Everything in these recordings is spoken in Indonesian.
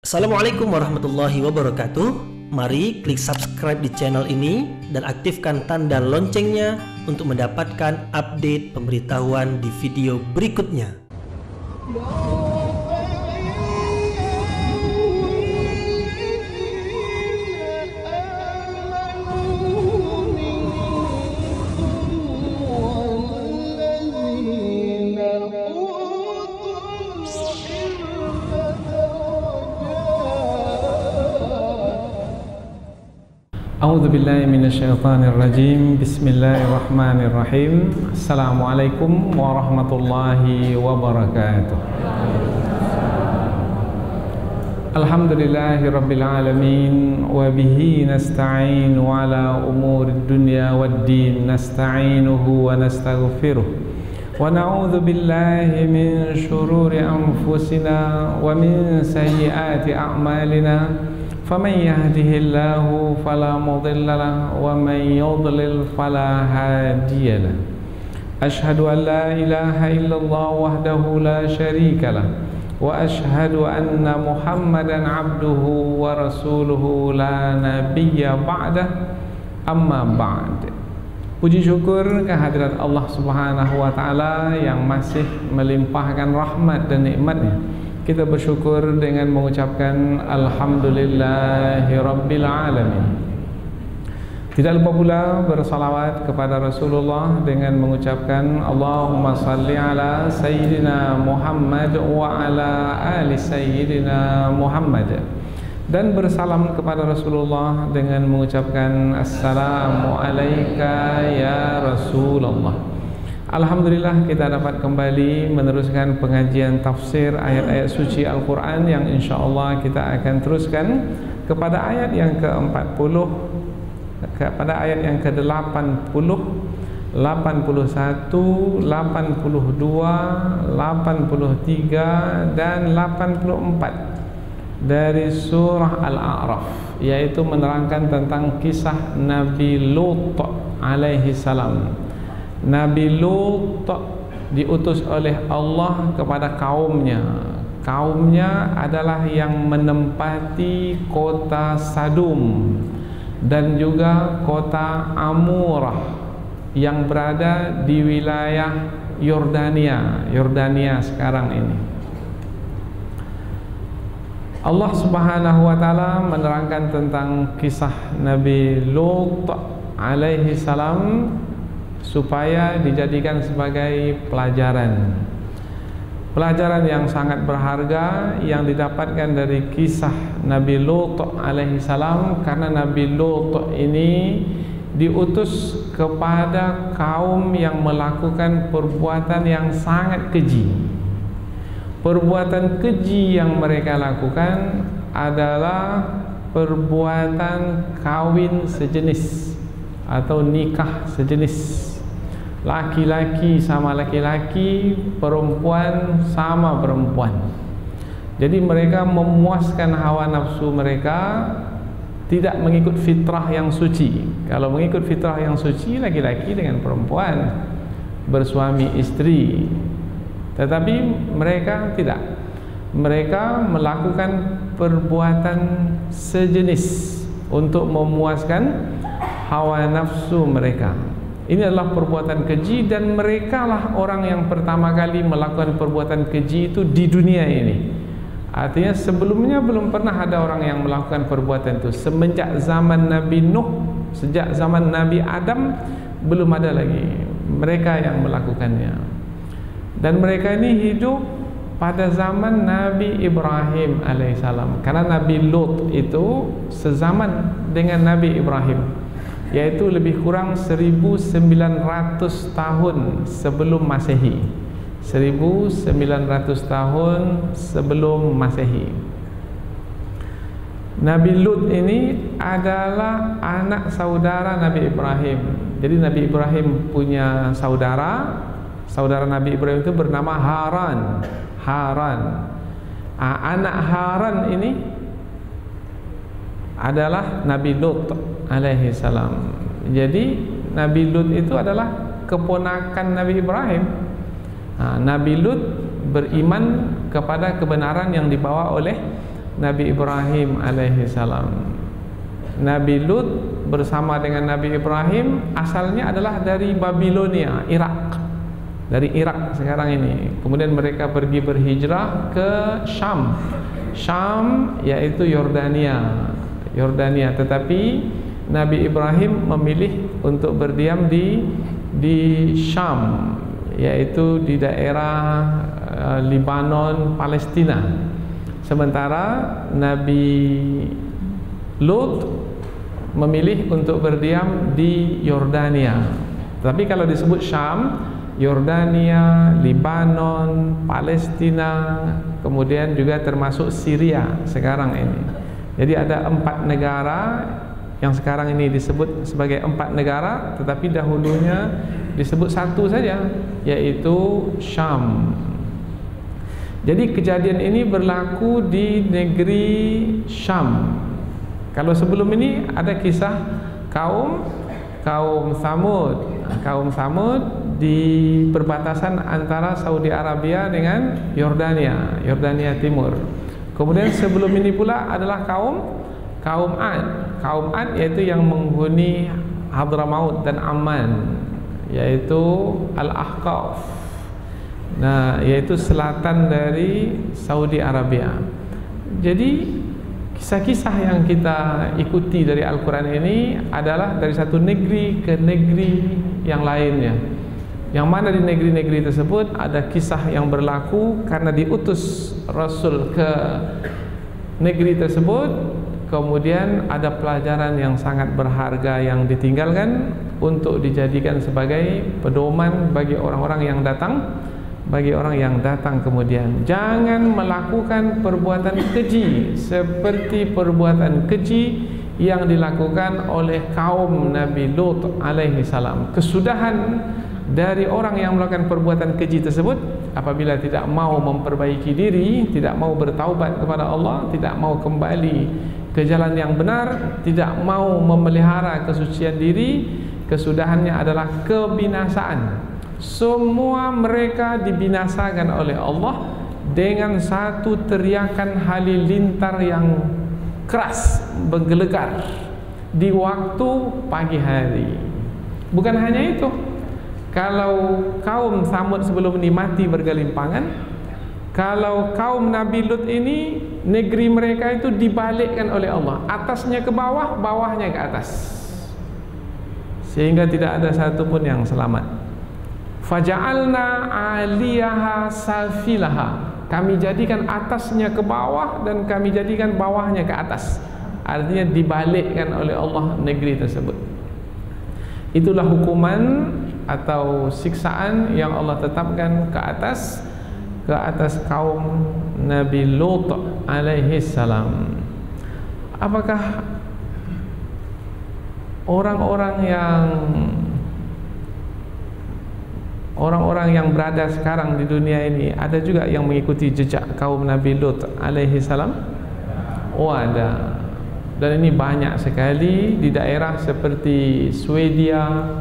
Assalamualaikum warahmatullahi wabarakatuh. Mari klik subscribe di channel ini dan aktifkan tanda loncengnya untuk mendapatkan update pemberitahuan di video berikutnya. A'udzu billahi minasyaitonir rajim. Bismillahirrahmanirrahim. Assalamualaikum warahmatullahi wabarakatuh. Alhamdulillahirabbil alamin wa bihi nasta'inu ala umurid dunya waddin. Nasta'inuhu wa nastaghfiruh. Wa na'udzu billahi min syururi anfusina wa min sayyiati a'malina. فمن يهده الله فلا مضل له ومن يضلل فلا هادي له أشهد أن لا إله إلا الله وحده لا شريك له وأشهد أن محمدا عبده ورسوله لا نبي بعده أما بعد. Puji syukur kehadirat Allah Subhanahu wa Ta'ala yang masih melimpahkan rahmat dan nikmatnya. Kita bersyukur dengan mengucapkan Alhamdulillahirabbil alamin. Tidak lupa pula bersalawat kepada Rasulullah dengan mengucapkan Allahumma salli ala Sayyidina Muhammad wa ala ali Sayyidina Muhammad, dan bersalam kepada Rasulullah dengan mengucapkan Assalamu alayka ya Rasulullah. Alhamdulillah kita dapat kembali meneruskan pengajian tafsir ayat-ayat suci Al-Quran yang insyaAllah kita akan teruskan kepada ayat yang ke-40, kepada ayat yang ke-80, 81, 82, 83 dan 84 dari surah Al-A'raf, yaitu menerangkan tentang kisah Nabi Lut alaihi salam. Nabi Lut diutus oleh Allah kepada kaumnya. Kaumnya adalah yang menempati kota Sadum dan juga kota Amurah yang berada di wilayah Yordania sekarang ini. Allah Subhanahu wa Ta'ala menerangkan tentang kisah Nabi Lut alaihi salam supaya dijadikan sebagai pelajaran yang sangat berharga yang didapatkan dari kisah Nabi Lut alaihi salam, karena Nabi Lut ini diutus kepada kaum yang melakukan perbuatan yang sangat keji. Perbuatan keji yang mereka lakukan adalah perbuatan kawin sejenis atau nikah sejenis. Laki-laki sama laki-laki, perempuan sama perempuan. Jadi mereka memuaskan hawa nafsu mereka, tidak mengikut fitrah yang suci. Kalau mengikut fitrah yang suci, laki-laki dengan perempuan bersuami istri. Tetapi mereka tidak. Mereka melakukan perbuatan sejenis untuk memuaskan hawa nafsu mereka. Ini adalah perbuatan keji, dan mereka lah orang yang pertama kali melakukan perbuatan keji itu di dunia ini. Artinya sebelumnya belum pernah ada orang yang melakukan perbuatan itu. Semenjak zaman Nabi Nuh, sejak zaman Nabi Adam, belum ada lagi mereka yang melakukannya. Dan mereka ini hidup pada zaman Nabi Ibrahim alaihissalam, karena Nabi Lut itu sezaman dengan Nabi Ibrahim, yaitu lebih kurang 1900 tahun sebelum Masehi. 1900 tahun sebelum Masehi. Nabi Lut ini adalah anak saudara Nabi Ibrahim. Jadi Nabi Ibrahim punya saudara. Saudara Nabi Ibrahim itu bernama Haran. Anak Haran ini adalah Nabi Lut alaihi salam. Jadi Nabi Lut itu adalah keponakan Nabi Ibrahim. Nabi Lut beriman kepada kebenaran yang dibawa oleh Nabi Ibrahim alaihi salam. Nabi Lut bersama dengan Nabi Ibrahim asalnya adalah dari Babilonia, Irak. Dari Irak sekarang ini. Kemudian mereka pergi berhijrah ke Syam. Syam yaitu Yordania. Tetapi Nabi Ibrahim memilih untuk berdiam di Syam, yaitu di daerah Lebanon, Palestina. Sementara Nabi Lut memilih untuk berdiam di Yordania. Tapi kalau disebut Syam, Yordania, Lebanon, Palestina, kemudian juga termasuk Syria sekarang ini. Jadi ada 4 negara yang sekarang ini disebut sebagai 4 negara, tetapi dahulunya disebut satu saja, yaitu Syam. Jadi kejadian ini berlaku di negeri Syam. Kalau sebelum ini ada kisah kaum Tsamud. Kaum Tsamud di perbatasan antara Saudi Arabia dengan Yordania Timur. Kemudian sebelum ini pula adalah kaum Ad. Kaum Ad yaitu yang menghuni Hadramaut dan Amman, yaitu Al-Ahqaf. Nah, yaitu selatan dari Saudi Arabia. Jadi kisah-kisah yang kita ikuti dari Al-Quran ini adalah dari satu negeri ke negeri yang lainnya, yang mana di negeri-negeri tersebut ada kisah yang berlaku karena diutus Rasul ke negeri tersebut. Kemudian ada pelajaran yang sangat berharga yang ditinggalkan untuk dijadikan sebagai pedoman bagi orang-orang yang datang, kemudian. Jangan melakukan perbuatan keji seperti perbuatan keji yang dilakukan oleh kaum Nabi Lut alaihi salam. Kesudahan dari orang yang melakukan perbuatan keji tersebut apabila tidak mau memperbaiki diri, tidak mau bertaubat kepada Allah, tidak mau kembali ke jalan yang benar, tidak mau memelihara kesucian diri, kesudahannya adalah kebinasaan. Semua mereka dibinasakan oleh Allah dengan satu teriakan halilintar yang keras, menggelegar di waktu pagi hari. Bukan hanya itu, kalau kaum Tsamud sebelum ini mati bergelimpangan, kalau kaum Nabi Lut ini negeri mereka itu dibalikkan oleh Allah, atasnya ke bawah, bawahnya ke atas, sehingga tidak ada satupun yang selamat. Faja'alna 'aliyaha safilaha, kami jadikan atasnya ke bawah dan kami jadikan bawahnya ke atas. Artinya dibalikkan oleh Allah negeri tersebut. Itulah hukuman atau siksaan yang Allah tetapkan ke atas kaum Nabi Lut alaihi salam. Apakah orang-orang yang berada sekarang di dunia ini ada juga yang mengikuti jejak kaum Nabi Lut alaihi salam? Oh, ada. Dan ini banyak sekali di daerah seperti Swedia,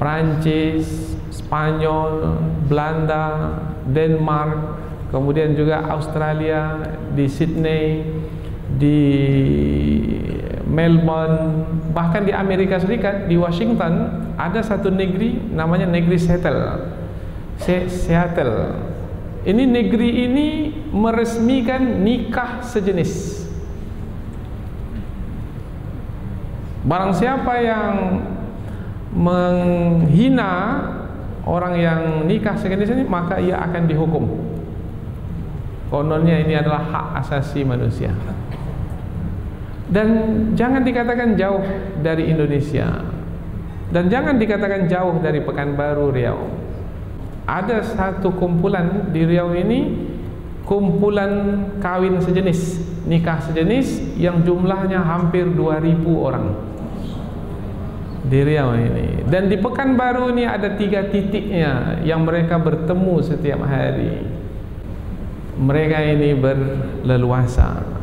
Prancis, Spanyol, Belanda, Denmark, kemudian juga Australia, di Sydney, di Melbourne, bahkan di Amerika Serikat, di Washington ada satu negeri namanya negeri Seattle. Ini negeri ini meresmikan nikah sejenis. Barang siapa yang menghina orang yang nikah sejenis ini, maka ia akan dihukum. Kononnya ini adalah hak asasi manusia. Dan jangan dikatakan jauh dari Indonesia, dan jangan dikatakan jauh dari Pekanbaru, Riau. Ada satu kumpulan di Riau ini, kumpulan kawin sejenis, nikah sejenis, yang jumlahnya hampir 2.000 orang di Riau ini. Dan di Pekanbaru ini ada 3 titiknya yang mereka bertemu setiap hari. Mereka ini berleluasa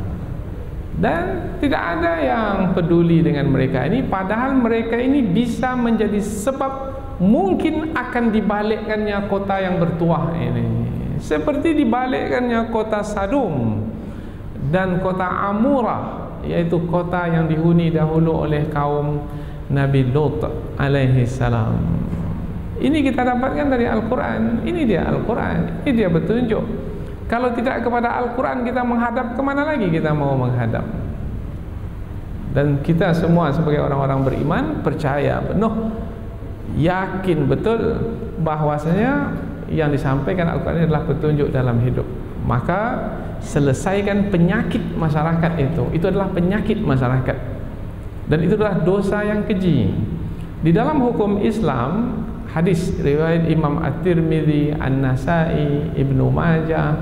dan tidak ada yang peduli dengan mereka ini, padahal mereka ini bisa menjadi sebab mungkin akan dibalikkannya kota yang bertuah ini, seperti dibalikkannya kota Sadum dan kota Amurah, yaitu kota yang dihuni dahulu oleh kaum Nabi Lut alaihi salam. Ini kita dapatkan dari Al-Quran. Ini dia Al-Quran, ini dia petunjuk. Kalau tidak kepada Al-Quran, kita menghadap kemana lagi kita mau menghadap? Dan kita semua sebagai orang-orang beriman percaya penuh, yakin betul bahwasanya yang disampaikan Al-Quran adalah petunjuk dalam hidup. Maka selesaikan penyakit masyarakat itu adalah penyakit masyarakat, dan itu adalah dosa yang keji. Di dalam hukum Islam, hadis riwayat Imam At-Tirmidzi, An-Nasai, Ibnu Majah,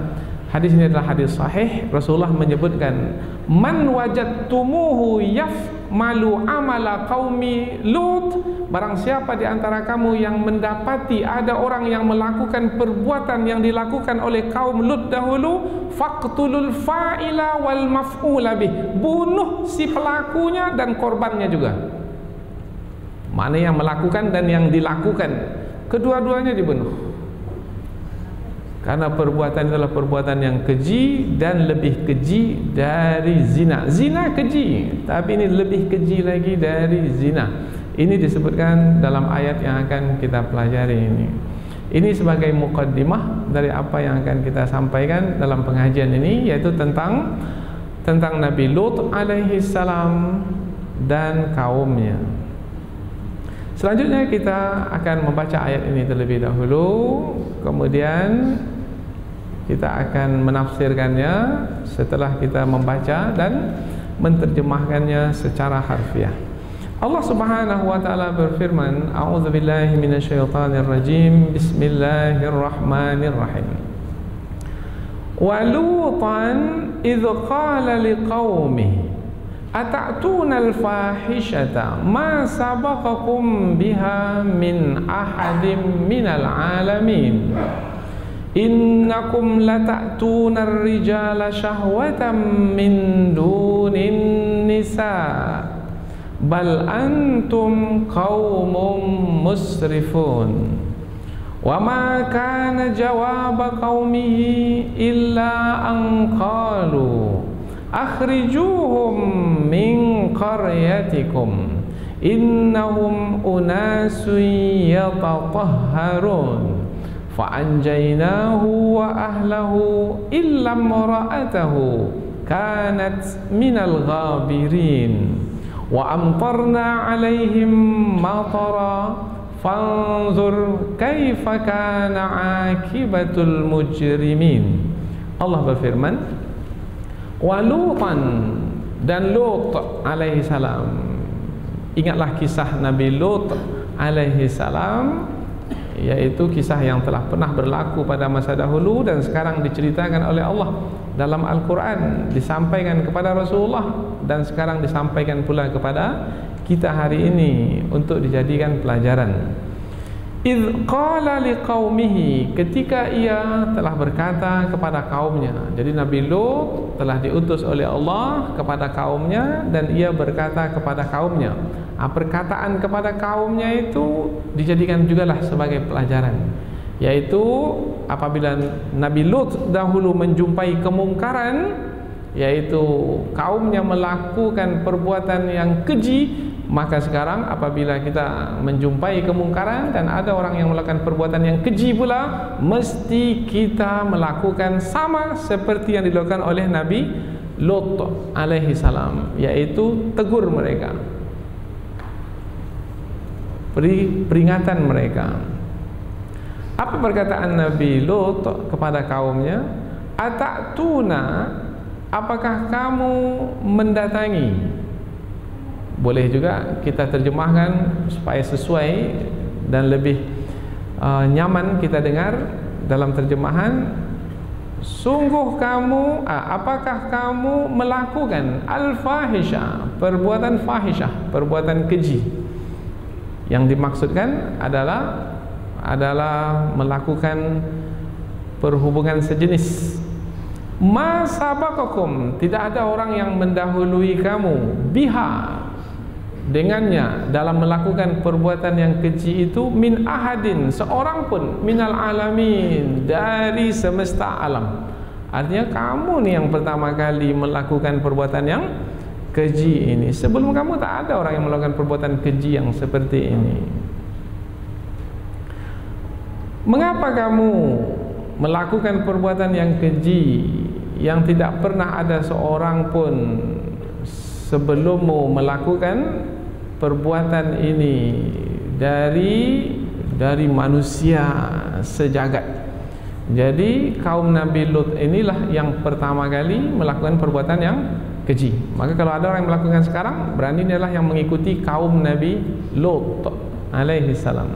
hadis ini adalah hadis sahih. Rasulullah menyebutkan, man wajadtumuhu yafmalu amala qaumi Lut, barang siapa di antara kamu yang mendapati ada orang yang melakukan perbuatan yang dilakukan oleh kaum Lut dahulu, faqtulul fa'ila wal maf'ula bih, bunuh si pelakunya dan korbannya juga. Mana yang melakukan dan yang dilakukan, kedua-duanya dibunuh. Karena perbuatan adalah perbuatan yang keji dan lebih keji dari zina. Zina keji, tapi ini lebih keji lagi dari zina. Ini disebutkan dalam ayat yang akan kita pelajari ini. Ini sebagai muqaddimah dari apa yang akan kita sampaikan dalam pengajian ini, yaitu tentang Nabi Lut alaihi salam dan kaumnya. Selanjutnya kita akan membaca ayat ini terlebih dahulu, kemudian kita akan menafsirkannya setelah kita membaca dan menterjemahkannya secara harfiah. Allah Subhanahu wa taala berfirman, a'udzubillahi minasyaitonirrajim, bismillahirrahmanirrahim. Wa lutan idz qala liqaumihi ata'tunal fahishata ma sabaqakum biha min ahadin minal alamin innakum lata'tunar rijala syahwatan min dunin nisa bal antum qaumun musrifun. Wa ma kana jawaba qaumihi illa an qalu akhrijuhum min qaryatikum innahum unasun yatatahharun fa'anjaynahu wa ahlahu illa imra'atahu kanat minal ghabirin wa amtarna 'alaihim matara fanzur kaifa kana 'aqibatul mujrimin. Allah berfirman, wa Lutan, dan Lut alaihi salam. Ingatlah kisah Nabi Lut alaihi salam, yaitu kisah yang telah pernah berlaku pada masa dahulu dan sekarang diceritakan oleh Allah dalam Al-Quran, disampaikan kepada Rasulullah dan sekarang disampaikan pula kepada kita hari ini untuk dijadikan pelajaran. Idz qala liqaumihi, ketika ia telah berkata kepada kaumnya. Jadi Nabi Lut telah diutus oleh Allah kepada kaumnya dan ia berkata kepada kaumnya. Perkataan kepada kaumnya itu dijadikan jugalah sebagai pelajaran, yaitu apabila Nabi Lut dahulu menjumpai kemungkaran, yaitu kaumnya melakukan perbuatan yang keji, maka sekarang apabila kita menjumpai kemungkaran dan ada orang yang melakukan perbuatan yang keji pula, mesti kita melakukan sama seperti yang dilakukan oleh Nabi Lut alaihi salam, yaitu tegur mereka, beri peringatan mereka. Apa perkataan Nabi Lut kepada kaumnya? Ata'tuna, apakah kamu mendatangi? Boleh juga kita terjemahkan supaya sesuai dan lebih nyaman kita dengar dalam terjemahan. Sungguh kamu, apakah kamu melakukan al-fahisyah, perbuatan fahisyah, perbuatan keji. Yang dimaksudkan adalah melakukan perhubungan sejenis. Ma sabaqakum, tidak ada orang yang mendahului kamu biha, dengannya, dalam melakukan perbuatan yang keji itu, min ahadin, seorang pun, minal alamin, dari semesta alam. Artinya kamu nih yang pertama kali melakukan perbuatan yang keji ini. Sebelum kamu tak ada orang yang melakukan perbuatan keji yang seperti ini. Mengapa kamu melakukan perbuatan yang keji yang tidak pernah ada seorang pun sebelummu melakukan perbuatan ini dari manusia sejagat? Jadi kaum Nabi Lut inilah yang pertama kali melakukan perbuatan yang keji. Maka kalau ada orang yang melakukan sekarang, berarti inilah yang mengikuti kaum Nabi Lut alaihi salam.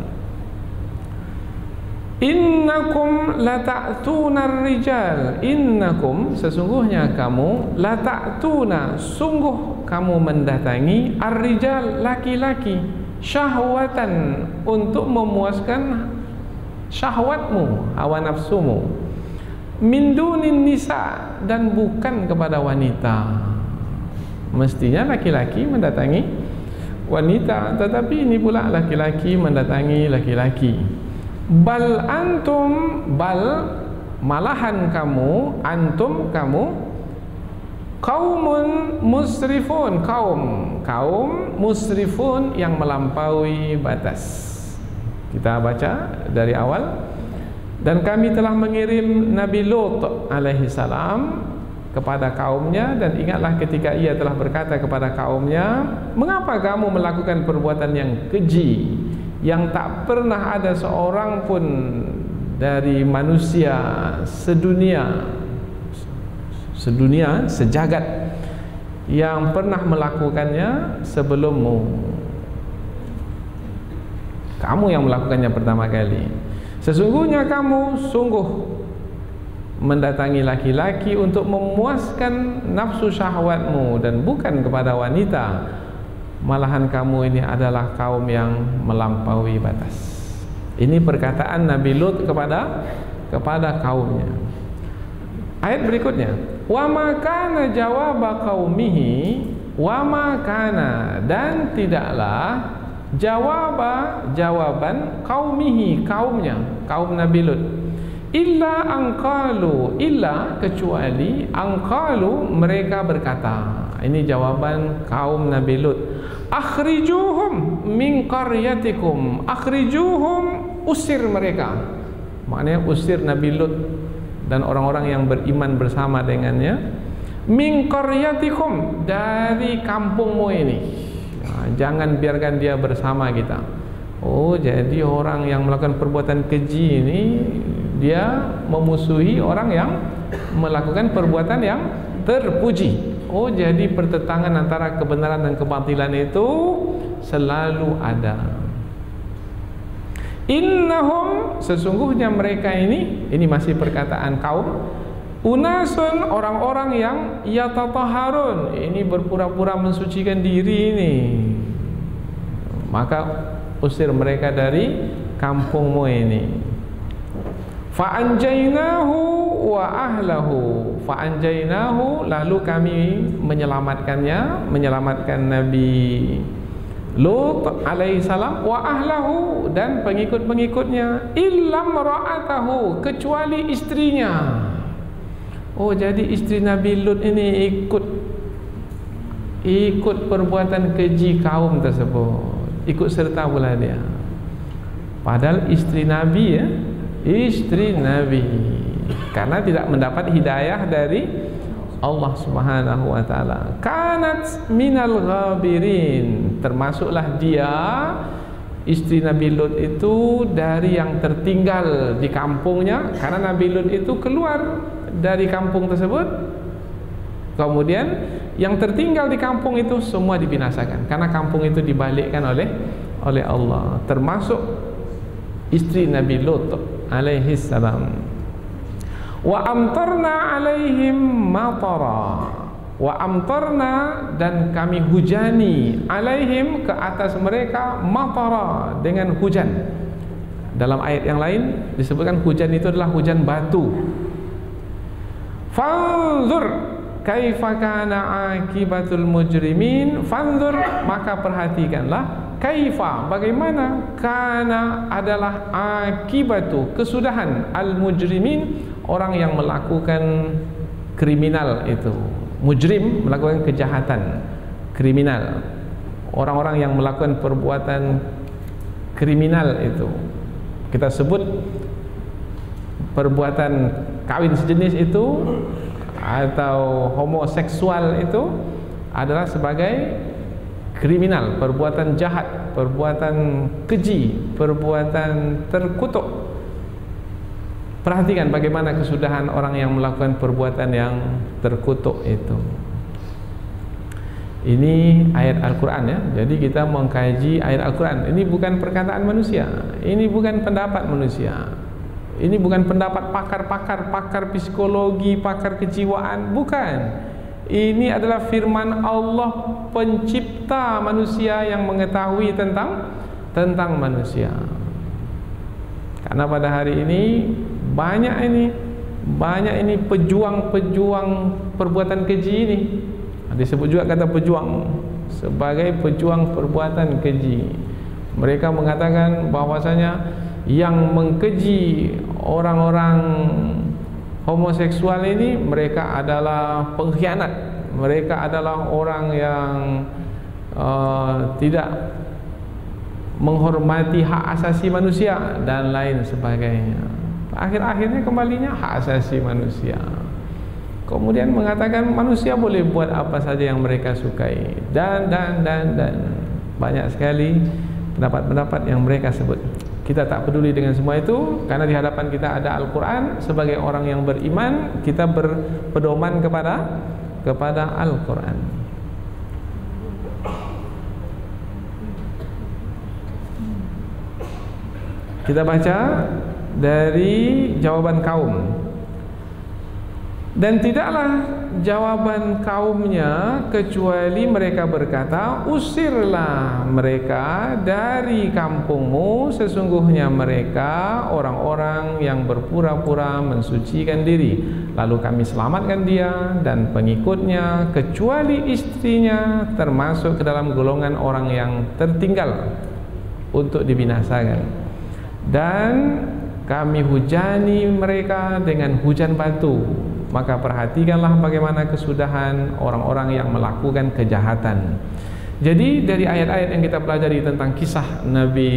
Innakum lata'tuna rijal, innakum sesungguhnya kamu, lata'tuna sungguh kamu mendatangi ar-rijal laki-laki, syahwatan untuk memuaskan syahwatmu, hawa nafsumu, min dunin nisa, dan bukan kepada wanita. Mestinya laki-laki mendatangi wanita, tetapi ini pula laki-laki mendatangi laki-laki. Bal antum, bal malahan kamu, antum kamu, kaumun musrifun, kaum musrifun yang melampaui batas. Kita baca dari awal. Dan kami telah mengirim Nabi Lut alaihi salam kepada kaumnya, dan ingatlah ketika ia telah berkata kepada kaumnya, mengapa kamu melakukan perbuatan yang keji yang tak pernah ada seorang pun dari manusia sedunia sejagat yang pernah melakukannya sebelummu. Kamu yang melakukannya pertama kali. Sesungguhnya kamu sungguh mendatangi laki-laki untuk memuaskan nafsu syahwatmu dan bukan kepada wanita. Malahan kamu ini adalah kaum yang melampaui batas. Ini perkataan Nabi Lut kepada kaumnya. Ayat berikutnya, wa ma kana jawaba qaumihi, wa ma kana, dan tidaklah jawaban qaumihi, kaumnya, kaum Nabi Lut, illa angqalu, illa kecuali angqalu mereka berkata. Ini jawaban kaum Nabi Lut. Akhrijuhum min qaryatikum, akhrijuhum, usir mereka. Maknanya usir Nabi Lut dan orang-orang yang beriman bersama dengannya, min qaryatikum, dari kampungmu ini. Nah, jangan biarkan dia bersama kita. Oh, jadi orang yang melakukan perbuatan keji ini dia memusuhi orang yang melakukan perbuatan yang terpuji. Oh, jadi pertentangan antara kebenaran dan kebatilan itu selalu ada. Innahum, sesungguhnya mereka ini masih perkataan kaum, unasun, orang-orang yang yatatahharun, ini berpura-pura mensucikan diri ini. Maka usir mereka dari kampungmu ini. Fa'anjainahu wa ahlahu, fa'anjainahu, lalu kami menyelamatkannya, menyelamatkan Nabi Lut alaihi salam, wa ahlahu, dan pengikut-pengikutnya, illam ra'atahu, kecuali istrinya. Oh, jadi istri Nabi Lut ini ikut perbuatan keji kaum tersebut, ikut serta pula dia. Padahal istri Nabi, ya, istri Nabi, karena tidak mendapat hidayah dari Allah Subhanahu wa taala. Kanat minal ghabirin, termasuklah dia, istri Nabi Lut itu, dari yang tertinggal di kampungnya, karena Nabi Lut itu keluar dari kampung tersebut. Kemudian yang tertinggal di kampung itu semua dibinasakan, karena kampung itu dibalikkan oleh Allah, termasuk istri Nabi Lut alaihi salam. Wa amtarna alaihim matara, wa amtarna, dan kami hujani, alaihim, ke atas mereka, matara, dengan hujan. Dalam ayat yang lain disebutkan hujan itu adalah hujan batu. Fanzur kaifa kana akibatul mujrimin, fanzur, maka perhatikanlah, kaifa, bagaimana, kana adalah akibatu, kesudahan, al mujrimin, orang yang melakukan kriminal itu, mujrim, melakukan kejahatan kriminal, orang-orang yang melakukan perbuatan kriminal itu kita sebut perbuatan kawin sejenis itu atau homoseksual itu adalah sebagai kriminal, perbuatan jahat, perbuatan keji, perbuatan terkutuk. Perhatikan bagaimana kesudahan orang yang melakukan perbuatan yang terkutuk itu. Ini ayat Al-Quran ya. Jadi kita mengkaji ayat Al-Quran. Ini bukan perkataan manusia, ini bukan pendapat manusia, ini bukan pendapat pakar-pakar, pakar psikologi, pakar kejiwaan, bukan. Ini adalah firman Allah, pencipta manusia, yang mengetahui tentang manusia. Karena pada hari ini banyak ini pejuang-pejuang perbuatan keji ini. Disebut juga kata pejuang sebagai pejuang perbuatan keji. Mereka mengatakan bahwasanya yang mengkeji orang-orang homoseksual ini, mereka adalah pengkhianat, mereka adalah orang yang tidak menghormati hak asasi manusia dan lain sebagainya. Akhir-akhirnya kembalinya hak asasi manusia. Kemudian mengatakan manusia boleh buat apa saja yang mereka sukai, dan banyak sekali pendapat-pendapat yang mereka sebut. Kita tak peduli dengan semua itu, karena di hadapan kita ada Al-Quran. Sebagai orang yang beriman, kita berpedoman kepada Al-Quran. Kita baca dari jawaban kaum. Dan tidaklah jawaban kaumnya kecuali mereka berkata, usirlah mereka dari kampungmu, sesungguhnya mereka orang-orang yang berpura-pura mensucikan diri. Lalu kami selamatkan dia dan pengikutnya, kecuali istrinya, termasuk ke dalam golongan orang yang tertinggal untuk dibinasakan. Dan kami hujani mereka dengan hujan batu. Maka perhatikanlah bagaimana kesudahan orang-orang yang melakukan kejahatan. Jadi dari ayat-ayat yang kita pelajari tentang kisah Nabi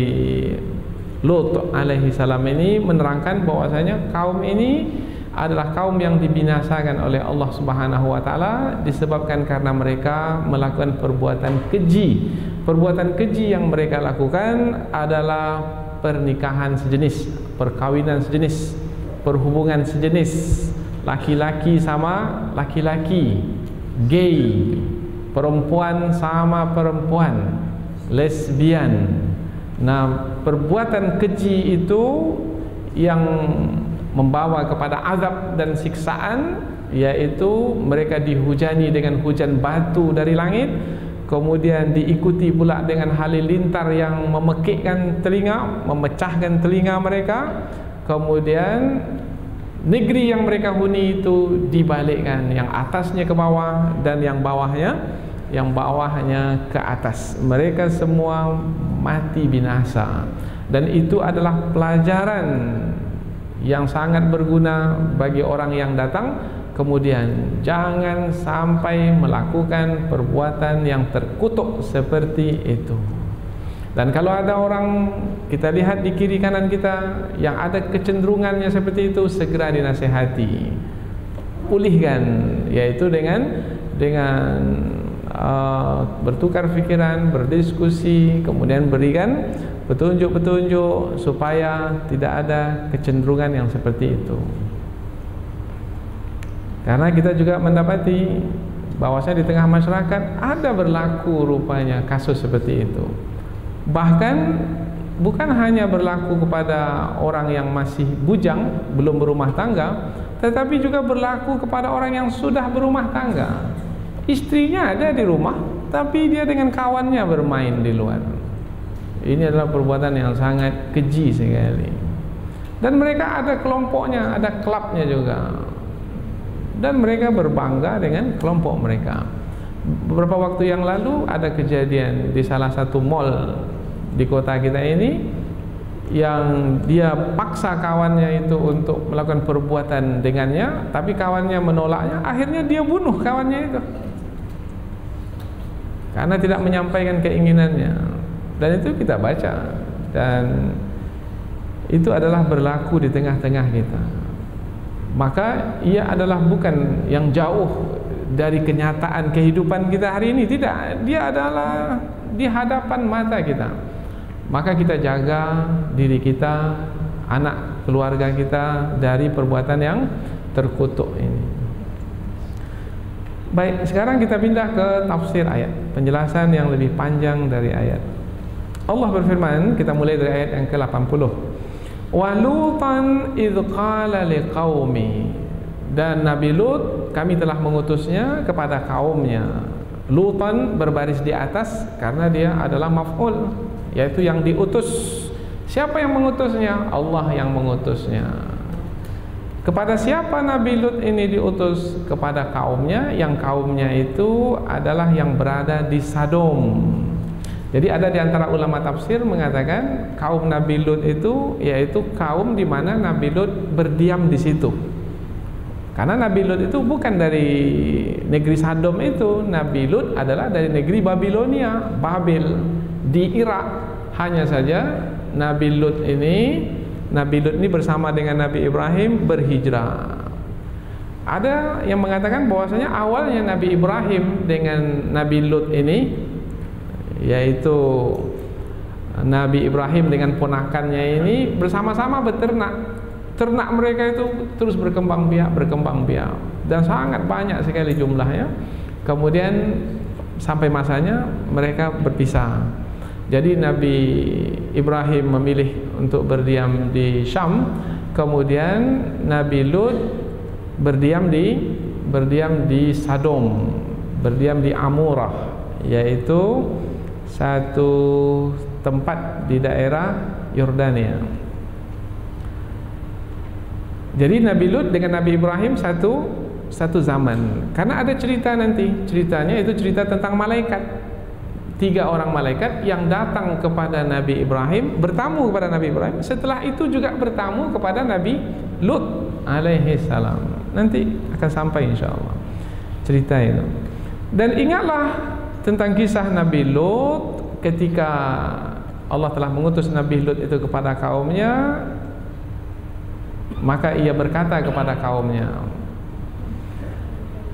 Lut alaihi salam ini menerangkan bahwasanya kaum ini adalah kaum yang dibinasakan oleh Allah Subhanahu wa taala disebabkan karena mereka melakukan perbuatan keji. Perbuatan keji yang mereka lakukan adalah pernikahan sejenis, perkawinan sejenis, perhubungan sejenis, laki-laki sama laki-laki, gay, perempuan sama perempuan, lesbian. Nah, perbuatan keji itu yang membawa kepada azab dan siksaan, yaitu mereka dihujani dengan hujan batu dari langit, kemudian diikuti pula dengan halilintar yang memekikkan telinga, memecahkan telinga mereka. Kemudian negeri yang mereka huni itu dibalikkan, yang atasnya ke bawah dan yang bawahnya ke atas. Mereka semua mati binasa. Dan itu adalah pelajaran yang sangat berguna bagi orang yang datang kemudian. Jangan sampai melakukan perbuatan yang terkutuk seperti itu. Dan kalau ada orang kita lihat di kiri kanan kita yang ada kecenderungannya seperti itu, segera dinasihati, pulihkan, yaitu dengan bertukar pikiran, berdiskusi, kemudian berikan petunjuk-petunjuk supaya tidak ada kecenderungan yang seperti itu. Karena kita juga mendapati bahwasanya di tengah masyarakat ada berlaku rupanya kasus seperti itu. Bahkan bukan hanya berlaku kepada orang yang masih bujang, belum berumah tangga, tetapi juga berlaku kepada orang yang sudah berumah tangga. Istrinya ada di rumah, tapi dia dengan kawannya bermain di luar. Ini adalah perbuatan yang sangat keji sekali. Dan mereka ada kelompoknya, ada klubnya juga. Dan mereka berbangga dengan kelompok mereka. Beberapa waktu yang lalu ada kejadian di salah satu mall di kota kita ini. yang dia paksa kawannya itu untuk melakukan perbuatan dengannya, tapi kawannya menolaknya, akhirnya dia bunuh kawannya itu karena tidak menyampaikan keinginannya. Dan itu kita baca, dan itu adalah berlaku di tengah-tengah kita. Maka ia adalah bukan yang jauh dari kenyataan kehidupan kita hari ini, tidak, dia adalah di hadapan mata kita. Maka kita jaga diri kita, anak keluarga kita dari perbuatan yang terkutuk ini. Baik, sekarang kita pindah ke tafsir ayat, penjelasan yang lebih panjang dari ayat. Allah berfirman, kita mulai dari ayat yang ke-80. Wa Lutan idh qala liqaumi, dan Nabi Lut kami telah mengutusnya kepada kaumnya. Lutan berbaris di atas karena dia adalah maf'ul, yaitu yang diutus. Siapa yang mengutusnya? Allah yang mengutusnya. Kepada siapa Nabi Lut ini diutus? Kepada kaumnya, yang kaumnya itu adalah yang berada di Sodom. Jadi ada di antara ulama tafsir mengatakan kaum Nabi Lut itu yaitu kaum di mana Nabi Lut berdiam di situ. Karena Nabi Lut itu bukan dari negeri Sodom itu, Nabi Lut adalah dari negeri Babilonia, Babil di Irak. Hanya saja Nabi Lut ini bersama dengan Nabi Ibrahim berhijrah. Ada yang mengatakan bahwasanya awalnya Nabi Ibrahim dengan Nabi Lut ini, yaitu Nabi Ibrahim dengan ponakannya ini bersama-sama beternak. Ternak mereka itu terus berkembang biak dan sangat banyak sekali jumlahnya. Kemudian sampai masanya mereka berpisah. Jadi Nabi Ibrahim memilih untuk berdiam di Syam, kemudian Nabi Lut berdiam di Sodom, berdiam di Amurah, yaitu satu tempat di daerah Yordania. Jadi Nabi Lut dengan Nabi Ibrahim satu zaman. Karena ada cerita nanti, ceritanya itu cerita tentang malaikat. 3 orang malaikat yang datang kepada Nabi Ibrahim, bertamu kepada Nabi Ibrahim. Setelah itu juga bertamu kepada Nabi Lut alaihi salam. Nanti akan sampai insyaallah cerita itu. Dan ingatlah tentang kisah Nabi Lut ketika Allah telah mengutus Nabi Lut itu kepada kaumnya, maka ia berkata kepada kaumnya,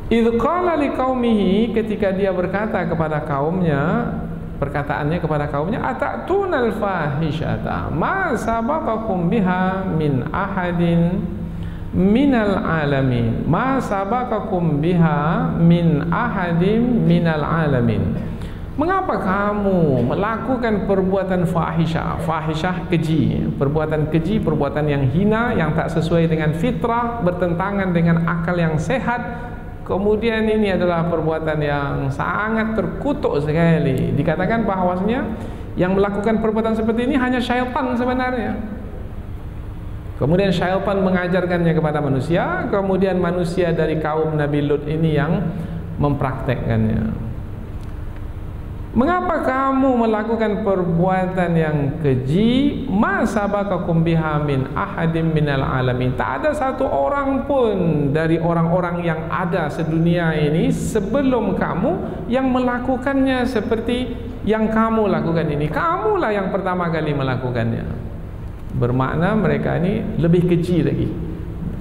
idh qala liqaumihi, ketika dia berkata kepada kaumnya, perkataannya kepada kaumnya, atatuna al-fahishata ma sabaqakum biha min ahadin minal alamin, ma sabaqakum biha min ahadin minal alamin. Mengapa kamu melakukan perbuatan fahisyah? Fahisyah keji, perbuatan keji, perbuatan yang hina, yang tak sesuai dengan fitrah, bertentangan dengan akal yang sehat. Kemudian ini adalah perbuatan yang sangat terkutuk sekali. Dikatakan bahwasanya yang melakukan perbuatan seperti ini hanya syaitan sebenarnya. Kemudian syaitan mengajarkannya kepada manusia, kemudian manusia dari kaum Nabi Lut ini yang mempraktekkannya. Mengapa kamu melakukan perbuatan yang keji? Ma sabaqakum biha min ahadim minal alamin. Tak ada satu orang pun dari orang-orang yang ada sedunia ini sebelum kamu yang melakukannya seperti yang kamu lakukan ini. Kamulah yang pertama kali melakukannya. Bermakna mereka ini lebih keji lagi.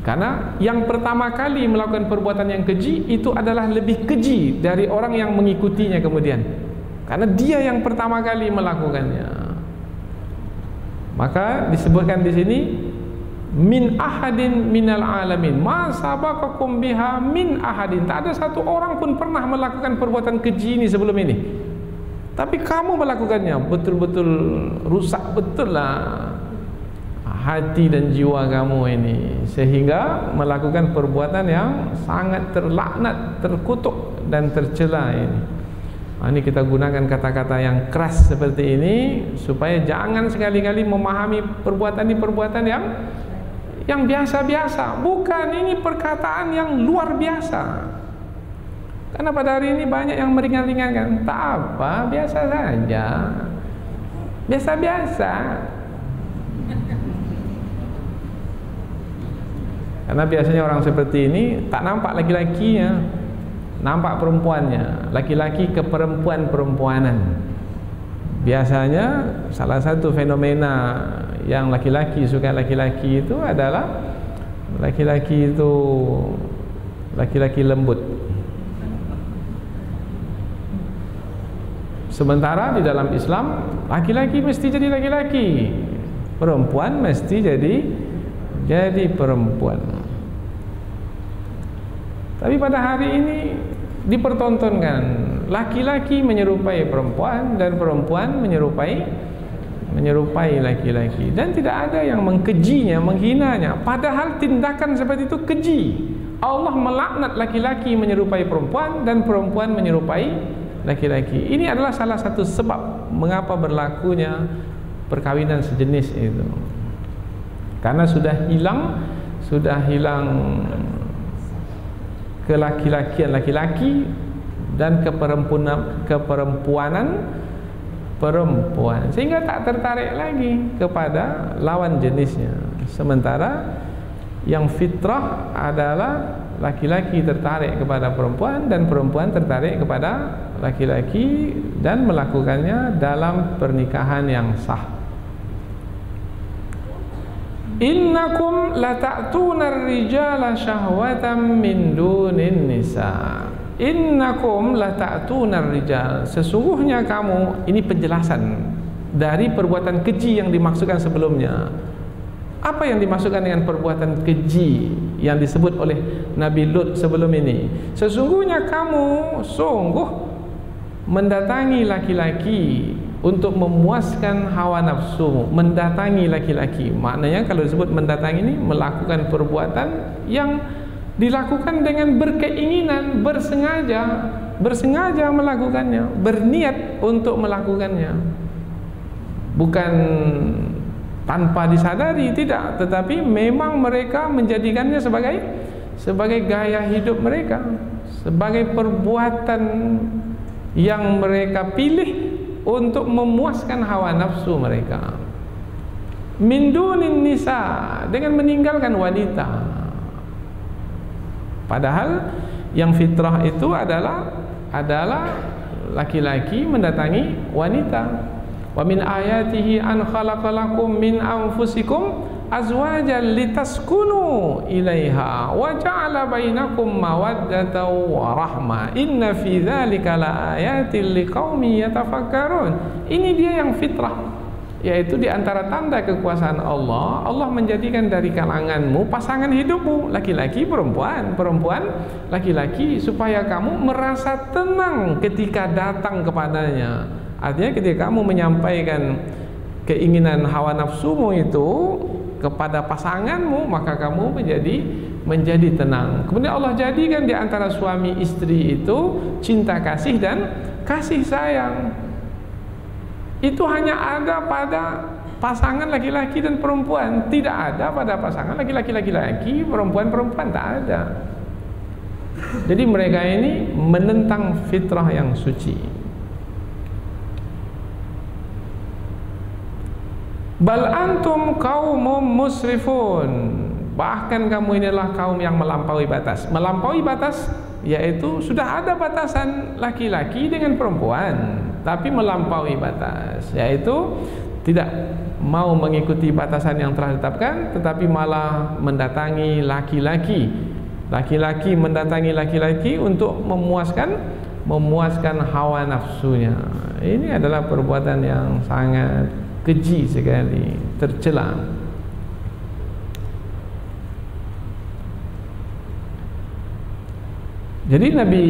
Karena yang pertama kali melakukan perbuatan yang keji itu adalah lebih keji dari orang yang mengikutinya kemudian. Karena dia yang pertama kali melakukannya. Maka disebutkan di sini min ahadin minal alamin, ma sabaqakum biha min ahadin. Tak ada satu orang pun pernah melakukan perbuatan keji ini sebelum ini. Tapi kamu melakukannya, betul-betul rusak betul lah hati dan jiwa kamu ini, sehingga melakukan perbuatan yang sangat terlaknat, terkutuk dan tercela ini. Ini kita gunakan kata-kata yang keras seperti ini supaya jangan sekali-kali memahami perbuatan ini perbuatan yang biasa-biasa. Bukan, ini perkataan yang luar biasa. Karena pada hari ini banyak yang meringan-ringankan. Tak apa, biasa saja, biasa-biasa. Karena biasanya orang seperti ini tak nampak laki-lakinya, nampak perempuannya, laki-laki ke perempuan-perempuanan. Biasanya salah satu fenomena yang laki-laki suka laki-laki itu adalah laki-laki lembut. Sementara di dalam Islam laki-laki mesti jadi laki-laki, perempuan mesti jadi perempuan. Tapi pada hari ini dipertontonkan laki-laki menyerupai perempuan dan perempuan menyerupai laki-laki, dan tidak ada yang mengkejinya, menghinanya, padahal tindakan seperti itu keji. Allah melaknat laki-laki menyerupai perempuan dan perempuan menyerupai laki-laki. Ini adalah salah satu sebab mengapa berlakunya perkawinan sejenis itu. Karena sudah hilang kelaki-lakian laki-laki dan keperempuanan perempuan, sehingga tak tertarik lagi kepada lawan jenisnya. Sementara yang fitrah adalah laki-laki tertarik kepada perempuan dan perempuan tertarik kepada laki-laki dan melakukannya dalam pernikahan yang sah. Innakum lata'tuna ar-rijala syahwatan min dunin nisa. Innakum lata'tuna ar-rijal. Sesungguhnya kamu, ini penjelasan dari perbuatan keji yang dimaksudkan sebelumnya. Apa yang dimaksudkan dengan perbuatan keji yang disebut oleh Nabi Lut sebelum ini? Sesungguhnya kamu sungguh mendatangi laki-laki untuk memuaskan hawa nafsu. Mendatangi laki-laki, maknanya kalau disebut mendatangi ini melakukan perbuatan yang dilakukan dengan berkeinginan, bersengaja melakukannya, berniat untuk melakukannya, bukan tanpa disadari, tidak, tetapi memang mereka menjadikannya sebagai gaya hidup mereka, sebagai perbuatan yang mereka pilih untuk memuaskan hawa nafsu mereka. Min dunin nisa, dengan meninggalkan wanita. Padahal yang fitrah itu adalah laki-laki mendatangi wanita. Wa min ayatihi an khalaqalakum min anfusikum azwajan litaskunu ilaiha wa ja'ala bainakum mawaddatan wa rahmah inna fi dzalika laayatin liqaumin yatafakkarun. Ini dia yang fitrah, yaitu di antara tanda kekuasaan Allah, Allah menjadikan dari kalanganmu pasangan hidupmu, laki-laki perempuan, perempuan laki-laki, supaya kamu merasa tenang ketika datang kepadanya. Artinya ketika kamu menyampaikan keinginan hawa nafsumu itu kepada pasanganmu, maka kamu menjadi tenang. Kemudian Allah jadikan di antara suami istri itu cinta kasih dan kasih sayang. Itu hanya ada pada pasangan laki-laki dan perempuan, tidak ada pada pasangan laki-laki, perempuan tak ada. Jadi mereka ini menentang fitrah yang suci. Bal antum qaumum musrifun. Bahkan kamu inilah kaum yang melampaui batas. Melampaui batas yaitu sudah ada batasan laki-laki dengan perempuan, tapi melampaui batas yaitu tidak mau mengikuti batasan yang telah ditetapkan, tetapi malah mendatangi laki-laki. Laki-laki mendatangi laki-laki untuk memuaskan hawa nafsunya. Ini adalah perbuatan yang sangat keji sekali, tercela. Jadi Nabi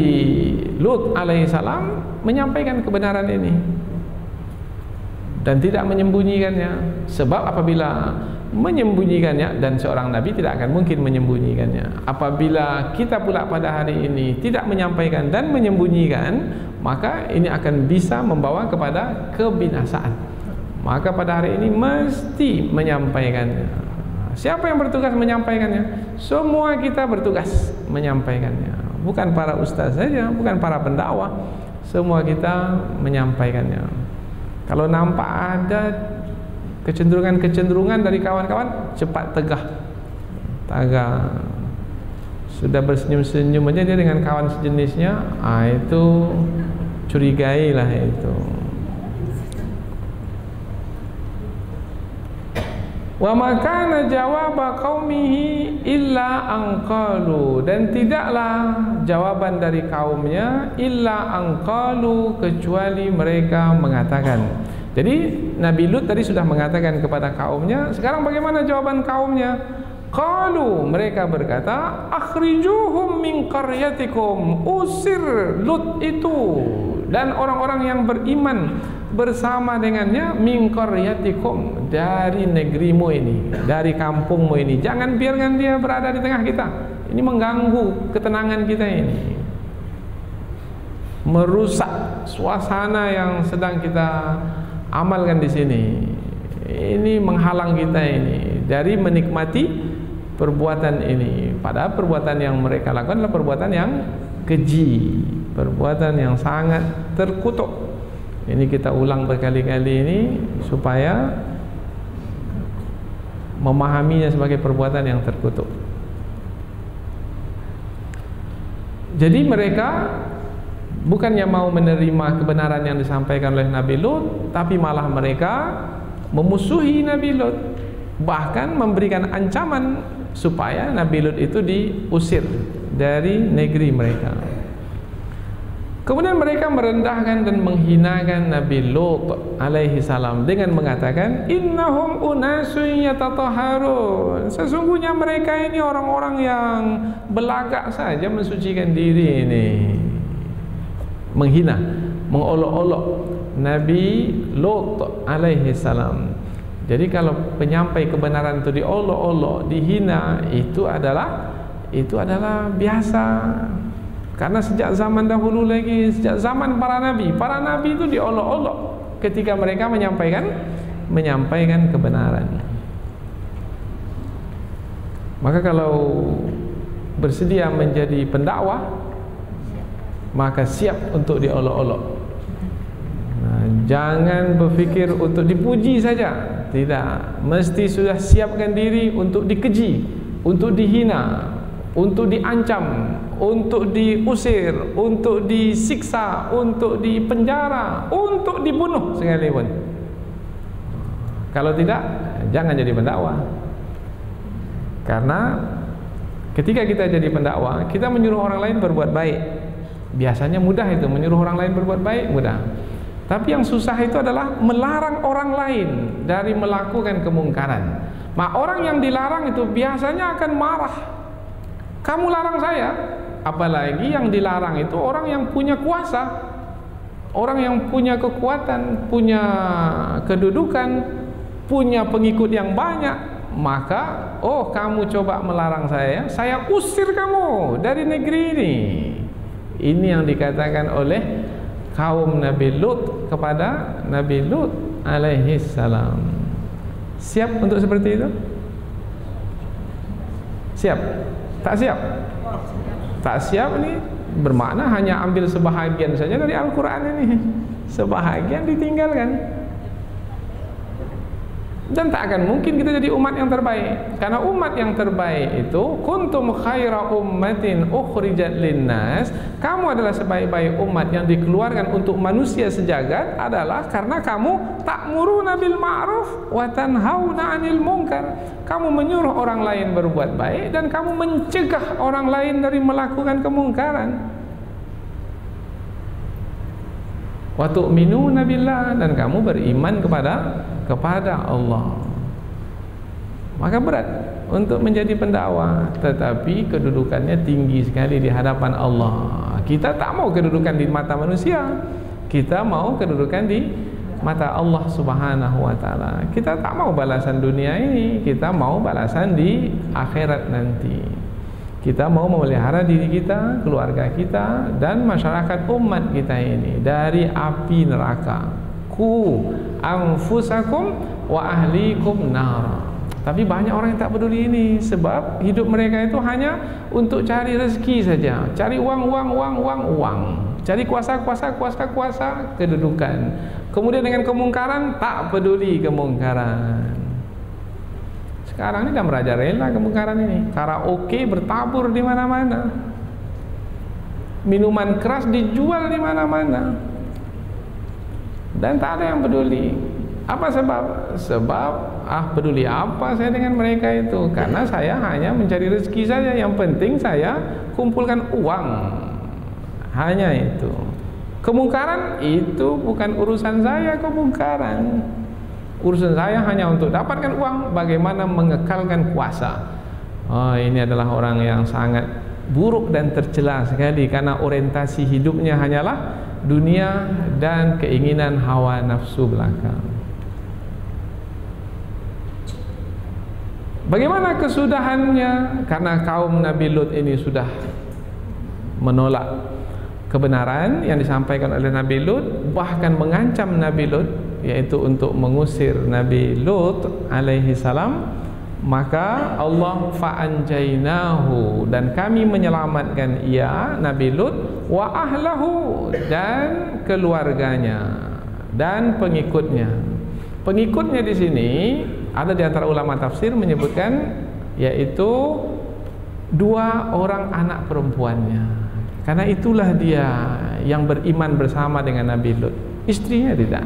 Lut alaihissalam menyampaikan kebenaran ini dan tidak menyembunyikannya. Sebab apabila menyembunyikannya, dan seorang Nabi tidak akan mungkin menyembunyikannya, apabila kita pula pada hari ini tidak menyampaikan dan menyembunyikan, maka ini akan bisa membawa kepada kebinasaan. Maka pada hari ini mesti menyampaikannya. Siapa yang bertugas menyampaikannya? Semua kita bertugas menyampaikannya. Bukan para ustaz saja, bukan para pendakwah, semua kita menyampaikannya. Kalau nampak ada kecenderungan-kecenderungan dari kawan-kawan, cepat tegah. agak sudah bersenyum-senyum aja dia dengan kawan sejenisnya, itu curigai lah itu. Wa makana jawaba qaumihi illa anqalu, dan tidaklah jawaban dari kaumnya illa anqalu, kecuali mereka mengatakan. Jadi Nabi Lut tadi sudah mengatakan kepada kaumnya, sekarang bagaimana jawaban kaumnya? Qalu, mereka berkata, akhrijuhum min qaryatikum, usir Lut itu dan orang-orang yang beriman bersama dengannya min qaryatikum, dari negerimu ini, dari kampungmu ini. Jangan biarkan dia berada di tengah kita. Ini mengganggu ketenangan kita ini, merusak suasana yang sedang kita amalkan di sini. Ini menghalang kita ini dari menikmati perbuatan ini. Padahal perbuatan yang mereka lakukan adalah perbuatan yang keji, perbuatan yang sangat terkutuk. Ini kita ulang berkali-kali ini supaya memahaminya sebagai perbuatan yang terkutuk. Jadi mereka bukannya mau menerima kebenaran yang disampaikan oleh Nabi Lut, tapi malah mereka memusuhi Nabi Lut, bahkan memberikan ancaman supaya Nabi Lut itu diusir dari negeri mereka. Kemudian mereka merendahkan dan menghinakan Nabi Lut alaihi salam dengan mengatakan, innahum unasun yatatahharun, sesungguhnya mereka ini orang-orang yang belagak saja mensucikan diri ini. Menghina, mengolok-olok Nabi Lut alaihi salam. Jadi kalau penyampai kebenaran itu diolok-olok, dihina, itu adalah biasa. Karena sejak zaman dahulu lagi, sejak zaman para nabi itu diolok-olok ketika mereka menyampaikan kebenaran. Maka kalau bersedia menjadi pendakwah, maka siap untuk diolok-olok. Nah, jangan berfikir untuk dipuji saja, tidak. Mesti sudah siapkan diri untuk dikeji, untuk dihina, untuk diancam, untuk diusir, untuk disiksa, untuk dipenjara, untuk dibunuh sekalipun. Kalau tidak, jangan jadi pendakwah. Karena ketika kita jadi pendakwah, kita menyuruh orang lain berbuat baik. Biasanya mudah itu, menyuruh orang lain berbuat baik, mudah. Tapi yang susah itu adalah melarang orang lain dari melakukan kemungkaran. Nah, orang yang dilarang itu biasanya akan marah. Kamu larang saya, apalagi yang dilarang itu orang yang punya kuasa, orang yang punya kekuatan, punya kedudukan, punya pengikut yang banyak. Maka, oh kamu coba melarang saya usir kamu dari negeri ini. Ini yang dikatakan oleh kaum Nabi Lut kepada Nabi Lut alaihi salam. Siap untuk seperti itu? Siap? Tak siap? Tak siap ini bermakna hanya ambil sebahagian saja dari Al-Quran ini. Sebahagian ditinggalkan. Dan tak akan mungkin kita jadi umat yang terbaik. Karena umat yang terbaik itu kuntum khaira ummatin ukhrijat linnas, kamu adalah sebaik-baik umat yang dikeluarkan untuk manusia sejagat adalah karena kamu ta'muruna bil ma'ruf wa tanhauna 'anil munkar. Kamu menyuruh orang lain berbuat baik dan kamu mencegah orang lain dari melakukan kemungkaran. Wa tu'minuna billah, dan kamu beriman kepada Allah. Maka berat untuk menjadi pendakwah, tetapi kedudukannya tinggi sekali di hadapan Allah. Kita tak mau kedudukan di mata manusia, kita mau kedudukan di mata Allah Subhanahu wa taala. Kita tak mau balasan dunia ini, kita mau balasan di akhirat nanti. Kita mau memelihara diri kita, keluarga kita, dan masyarakat umat kita ini dari api neraka. Ku anfusakum wa ahlikum nar. Tapi banyak orang yang tak peduli ini, sebab hidup mereka itu hanya untuk cari rezeki saja, cari uang, cari kuasa, kedudukan. Kemudian dengan kemungkaran tak peduli kemungkaran. Sekarang ini sudah merajalela kemungkaran ini. Karaoke bertabur di mana-mana. Minuman keras dijual di mana-mana. Dan tak ada yang peduli. Apa sebab? Sebab peduli apa saya dengan mereka itu? Karena saya hanya mencari rezeki saja. Yang penting saya kumpulkan uang. Hanya itu. Kemungkaran itu bukan urusan saya, kemungkaran. Urusan saya hanya untuk dapatkan uang, bagaimana mengekalkan kuasa. Oh, ini adalah orang yang sangat buruk dan tercela sekali, karena orientasi hidupnya hanyalah dunia dan keinginan hawa nafsu belaka. Bagaimana kesudahannya? Karena kaum Nabi Lut ini sudah menolak kebenaran yang disampaikan oleh Nabi Lut, bahkan mengancam Nabi Lut, yaitu untuk mengusir Nabi Lut alaihi salam. Maka Allah fa'anjainahu, dan kami menyelamatkan ia, Nabi Lut, wa ahlahu, dan keluarganya dan pengikutnya. Pengikutnya di sini ada di antara ulama tafsir menyebutkan yaitu 2 orang anak perempuannya, karena itulah dia yang beriman bersama dengan Nabi Lut. Istrinya tidak,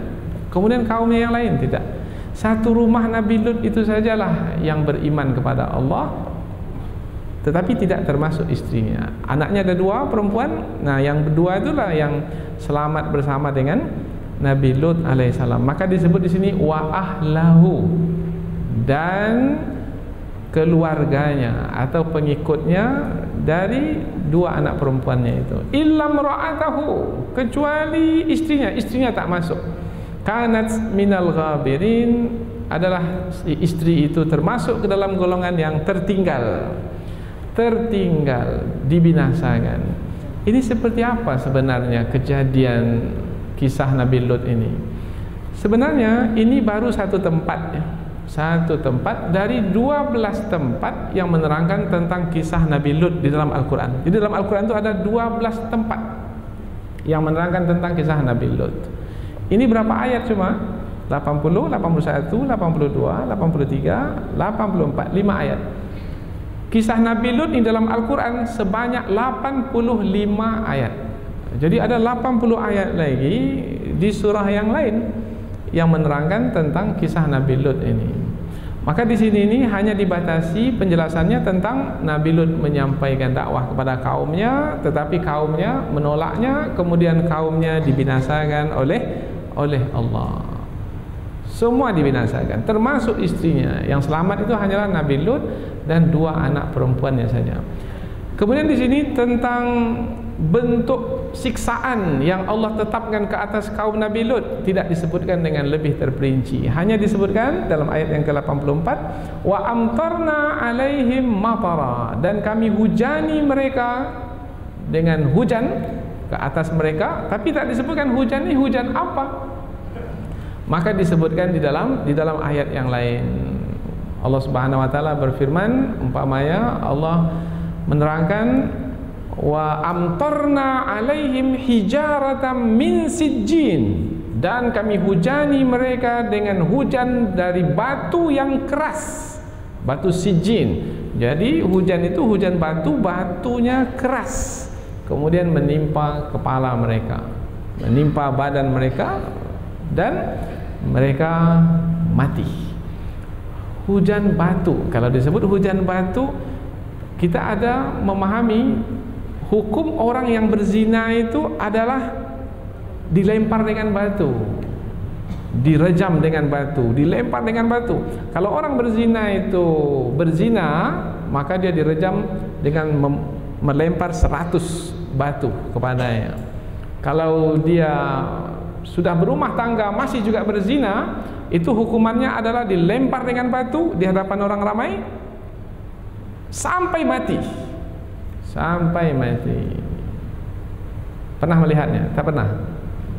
kemudian kaumnya yang lain tidak. Satu rumah Nabi Lut itu sajalah yang beriman kepada Allah, tetapi tidak termasuk istrinya. Anaknya ada 2 perempuan. Nah, yang berdua itulah yang selamat bersama dengan Nabi Lut alaihissalam. Maka disebut di sini wa ahlahu, dan keluarganya atau pengikutnya dari 2 anak perempuannya itu. Illam ra'atahu, kecuali istrinya. Istrinya tak masuk. Kanat minal ghabirin, adalah istri itu termasuk ke dalam golongan yang tertinggal, dibinasakan. Ini seperti apa sebenarnya kejadian kisah Nabi Lut ini? Sebenarnya ini baru satu tempat ya. Satu tempat dari 12 tempat yang menerangkan tentang kisah Nabi Lut di dalam Al-Quran. Di dalam Al-Quran itu ada 12 tempat yang menerangkan tentang kisah Nabi Lut. Ini berapa ayat cuma? 80, 81, 82, 83, 84, 5 ayat. Kisah Nabi Lut di dalam Al-Quran sebanyak 85 ayat. Jadi ada 80 ayat lagi di surah yang lain yang menerangkan tentang kisah Nabi Lut ini. Maka di sini ini hanya dibatasi penjelasannya tentang Nabi Lut menyampaikan dakwah kepada kaumnya, tetapi kaumnya menolaknya, kemudian kaumnya dibinasakan oleh Allah. Semua dibinasakan, termasuk istrinya. Yang selamat itu hanyalah Nabi Lut dan 2 anak perempuannya saja. Kemudian di sini tentang bentuk siksaan yang Allah tetapkan ke atas kaum Nabi Lut tidak disebutkan dengan lebih terperinci. Hanya disebutkan dalam ayat yang ke-84, wa amtarna alaihim matara, dan kami hujani mereka dengan hujan ke atas mereka, tapi tak disebutkan hujan ini hujan apa. Maka disebutkan di dalam ayat yang lain. Allah Subhanahu wa taala berfirman, umpamanya Allah menerangkan wa amtarna alaihim hijaratan min sijjin, dan kami hujani mereka dengan hujan dari batu yang keras, batu sijjin. Jadi hujan itu hujan batu, batunya keras, kemudian menimpa kepala mereka, menimpa badan mereka, dan mereka mati. Hujan batu. Kalau disebut hujan batu, kita ada memahami hukum orang yang berzina itu adalah dilempar dengan batu, direjam dengan batu, dilempar dengan batu. Kalau orang berzina itu berzina, maka dia direjam dengan melempar 100 batu kepadanya. Kalau dia sudah berumah tangga masih juga berzina, itu hukumannya adalah dilempar dengan batu di hadapan orang ramai sampai mati. Sampai mati. Pernah melihatnya? Tak pernah?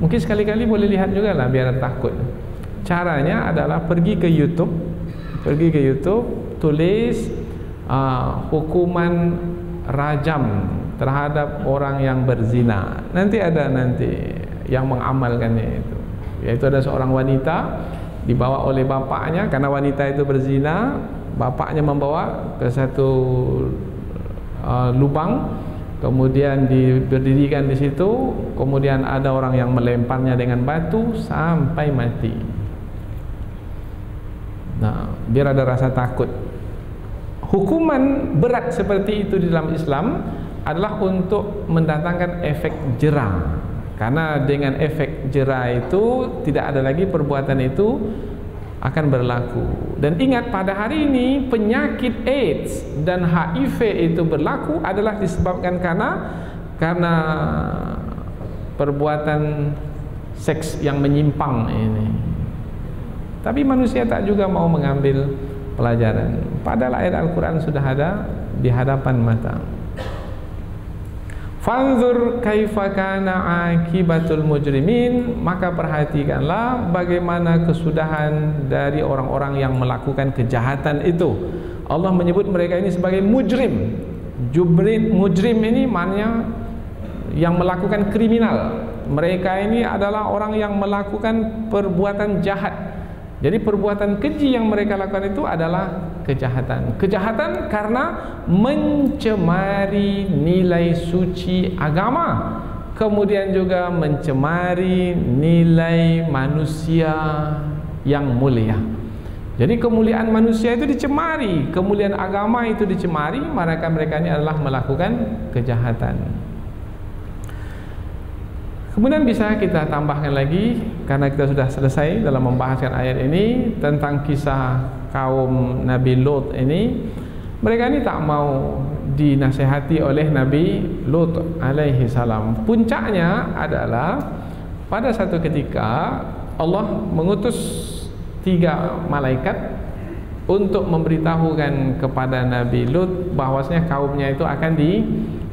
Mungkin sekali-kali boleh lihat juga lah, biar takut. Caranya adalah pergi ke YouTube, tulis hukuman rajam terhadap orang yang berzina. Nanti ada yang mengamalkannya itu. Yaitu ada seorang wanita dibawa oleh bapaknya karena wanita itu berzina, bapaknya membawa ke satu lubang, kemudian berdirikan di situ, kemudian ada orang yang melemparnya dengan batu sampai mati. Nah, biar ada rasa takut. Hukuman berat seperti itu di dalam Islam adalah untuk mendatangkan efek jera. Karena dengan efek jera itu tidak ada lagi perbuatan itu akan berlaku. Dan ingat, pada hari ini penyakit AIDS dan HIV itu berlaku adalah disebabkan karena perbuatan seks yang menyimpang ini. Tapi manusia tak juga mau mengambil pelajaran. Padahal ayat Al-Quran sudah ada di hadapan mata. Fanzur kaifa kana akibatul mujrimin, maka perhatikanlah bagaimana kesudahan dari orang-orang yang melakukan kejahatan itu. Allah menyebut mereka ini sebagai mujrim. Mujrim ini maknanya yang melakukan kriminal. Mereka ini adalah orang yang melakukan perbuatan jahat. Jadi perbuatan keji yang mereka lakukan itu adalah kejahatan. Kejahatan karena mencemari nilai suci agama, kemudian juga mencemari nilai manusia yang mulia. Jadi kemuliaan manusia itu dicemari, kemuliaan agama itu dicemari, maka mereka ini adalah melakukan kejahatan. Kemudian bisa kita tambahkan lagi, karena kita sudah selesai dalam membahaskan ayat ini tentang kisah kaum Nabi Lut ini. Mereka ini tak mau dinasihati oleh Nabi Lut alaihi salam. Puncaknya adalah pada satu ketika Allah mengutus 3 malaikat untuk memberitahukan kepada Nabi Lut bahwasanya kaumnya itu akan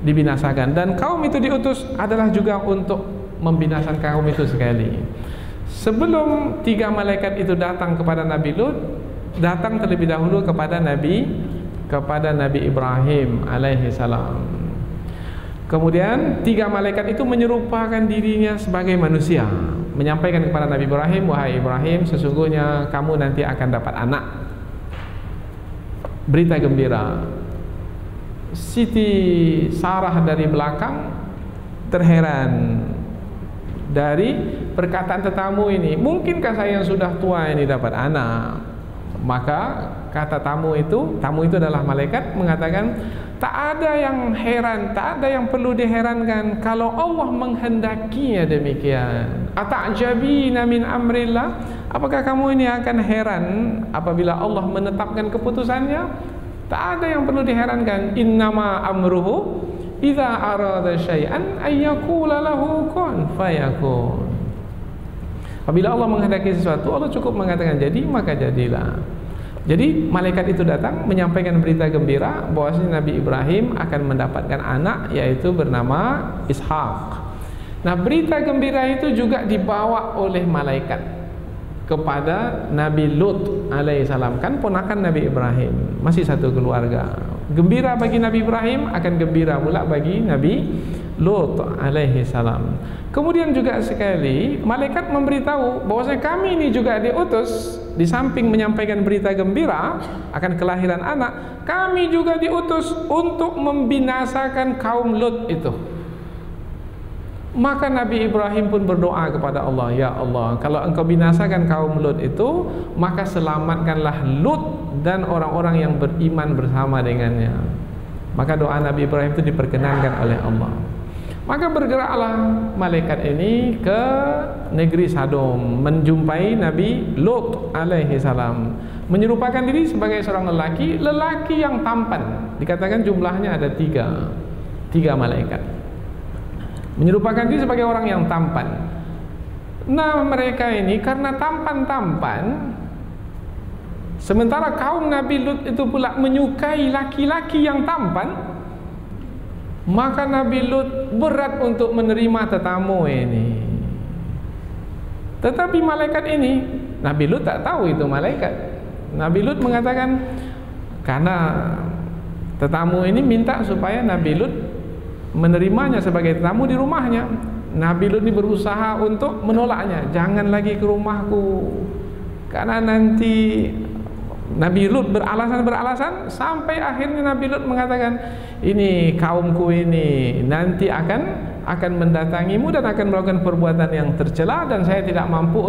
dibinasakan. Dan kaum itu diutus adalah juga untuk membinasakan kaum itu sekali. Sebelum 3 malaikat itu datang kepada Nabi Lut, datang terlebih dahulu kepada Nabi Ibrahim alaihi salam. Kemudian 3 malaikat itu menyerupakan dirinya sebagai manusia, menyampaikan kepada Nabi Ibrahim, wahai Ibrahim, sesungguhnya kamu nanti akan dapat anak. Berita gembira. Siti Sarah dari belakang terheran dari perkataan tetamu ini. Mungkinkah saya yang sudah tua ini dapat anak? Maka kata tamu itu adalah malaikat, mengatakan, tak ada yang heran, tak ada yang perlu diherankan kalau Allah menghendakinya demikian. Ata'jabina min amrillah, apakah kamu ini akan heran apabila Allah menetapkan keputusannya? Tak ada yang perlu diherankan. Innama amruhu idza arada syai'an ayyaqula lahu kun fayakun. Apabila Allah menghendaki sesuatu, Allah cukup mengatakan jadi, maka jadilah. Jadi malaikat itu datang menyampaikan berita gembira bahwasanya Nabi Ibrahim akan mendapatkan anak, yaitu bernama Ishak. Nah, berita gembira itu juga dibawa oleh malaikat kepada Nabi Lut alaihissalam, kan ponakan Nabi Ibrahim, masih satu keluarga. Gembira bagi Nabi Ibrahim, akan gembira pula bagi Nabi Lut alaihissalam. Kemudian juga sekali malaikat memberitahu bahwasanya kami ini juga diutus, di samping menyampaikan berita gembira akan kelahiran anak, kami juga diutus untuk membinasakan kaum Lut itu. Maka Nabi Ibrahim pun berdoa kepada Allah, ya Allah, kalau engkau binasakan kaum Lut itu, maka selamatkanlah Lut dan orang-orang yang beriman bersama dengannya. Maka doa Nabi Ibrahim itu diperkenankan oleh Allah. Maka bergeraklah malaikat ini ke negeri Sodom, menjumpai Nabi Lut alaihi salam, menyerupakan diri sebagai seorang lelaki yang tampan. Dikatakan jumlahnya ada tiga malaikat, menyerupakan diri sebagai orang yang tampan. Nah, mereka ini karena tampan-tampan, sementara kaum Nabi Lut itu pula menyukai laki-laki yang tampan, maka Nabi Lut berat untuk menerima tetamu ini. Tetapi malaikat ini, Nabi Lut tak tahu itu malaikat. Nabi Lut mengatakan, karena tetamu ini minta supaya Nabi Lut menerimanya sebagai tetamu di rumahnya. Nabi Lut ini berusaha untuk menolaknya, jangan lagi ke rumahku, karena nanti Nabi Lut beralasan sampai akhirnya Nabi Lut mengatakan, ini kaumku ini nanti akan mendatangimu dan akan melakukan perbuatan yang tercela, dan saya tidak mampu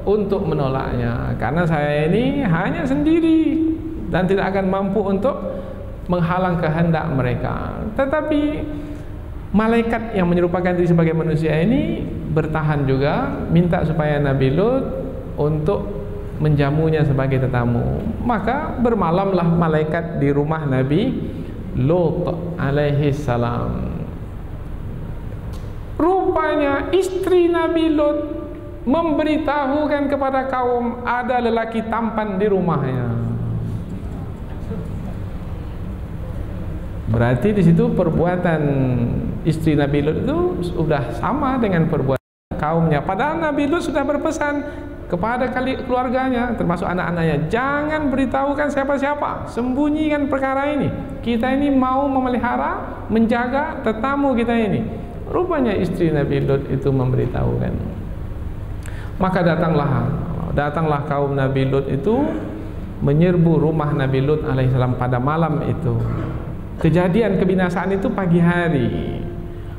untuk menolaknya karena saya ini hanya sendiri dan tidak akan mampu untuk menghalang kehendak mereka. Tetapi malaikat yang menyerupakan diri sebagai manusia ini bertahan juga, minta supaya Nabi Lut untuk menjamunya sebagai tetamu. Maka bermalamlah malaikat di rumah Nabi Lut alaihi salam. Rupanya istri Nabi Lut memberitahukan kepada kaum ada lelaki tampan di rumahnya. Berarti di situ perbuatan istri Nabi Lut itu sudah sama dengan perbuatan kaumnya. Padahal Nabi Lut sudah berpesan kepada keluarganya, termasuk anak-anaknya, jangan beritahukan siapa-siapa, sembunyikan perkara ini. Kita ini mau memelihara, menjaga tetamu kita ini. Rupanya istri Nabi Lut itu memberitahukan. Maka datanglah kaum Nabi Lut itu menyerbu rumah Nabi Lut alaihissalam pada malam itu. Kejadian kebinasaan itu pagi hari.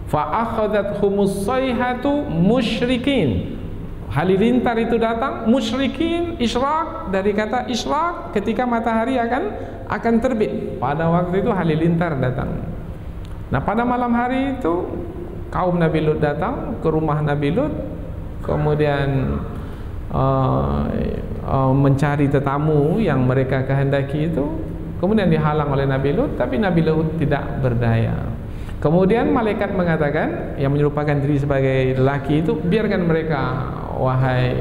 Fa akhadhathumus sayhatu musyrikin. Halilintar itu datang, musyrikin, isyraq, dari kata isyraq, ketika matahari akan terbit. Pada waktu itu halilintar datang. Nah, pada malam hari itu kaum Nabi Lut datang ke rumah Nabi Lut, kemudian mencari tetamu yang mereka kehendaki itu. Kemudian dihalang oleh Nabi Lut, tapi Nabi Lut tidak berdaya. Kemudian malaikat mengatakan, yang menyerupakan diri sebagai lelaki itu, biarkan mereka, wahai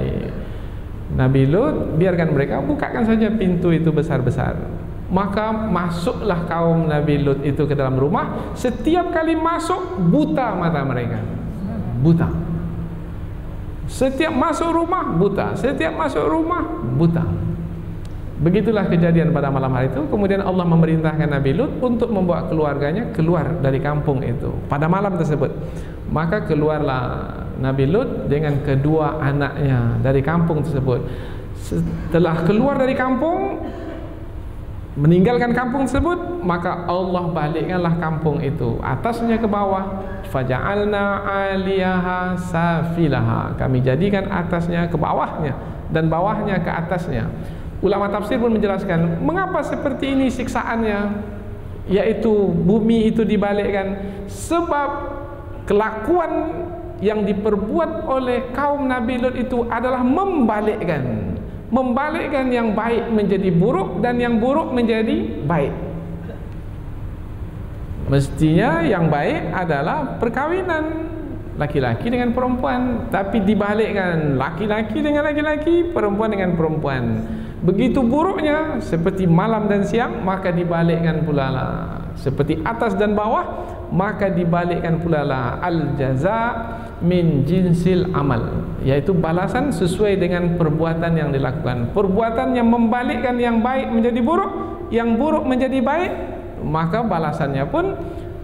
Nabi Lut, biarkan mereka, bukakan saja pintu itu besar-besar. Maka masuklah kaum Nabi Lut itu ke dalam rumah. Setiap kali masuk, buta mata mereka. Buta. Setiap masuk rumah, buta. Setiap masuk rumah, buta. Begitulah kejadian pada malam hari itu. Kemudian Allah memerintahkan Nabi Lut untuk membawa keluarganya keluar dari kampung itu pada malam tersebut. Maka keluarlah Nabi Lut dengan kedua anaknya dari kampung tersebut. Setelah keluar dari kampung, meninggalkan kampung tersebut, maka Allah balikkanlah kampung itu atasnya ke bawah. Faja'alna 'aliyaha safilaha. Kami jadikan atasnya ke bawahnya dan bawahnya ke atasnya. Ulama tafsir pun menjelaskan mengapa seperti ini siksaannya, yaitu bumi itu dibalikkan sebab kelakuan yang diperbuat oleh kaum Nabi Lut itu adalah membalikkan yang baik menjadi buruk dan yang buruk menjadi baik. Mestinya yang baik adalah perkawinan laki-laki dengan perempuan, tapi dibalikkan laki-laki dengan laki-laki, perempuan dengan perempuan. Begitu buruknya seperti malam dan siang, maka dibalikkan pula lah. Seperti atas dan bawah, maka dibalikkan pula lah. Al-jaza min jinsil amal, yaitu balasan sesuai dengan perbuatan yang dilakukan. Perbuatan yang membalikkan yang baik menjadi buruk, yang buruk menjadi baik, maka balasannya pun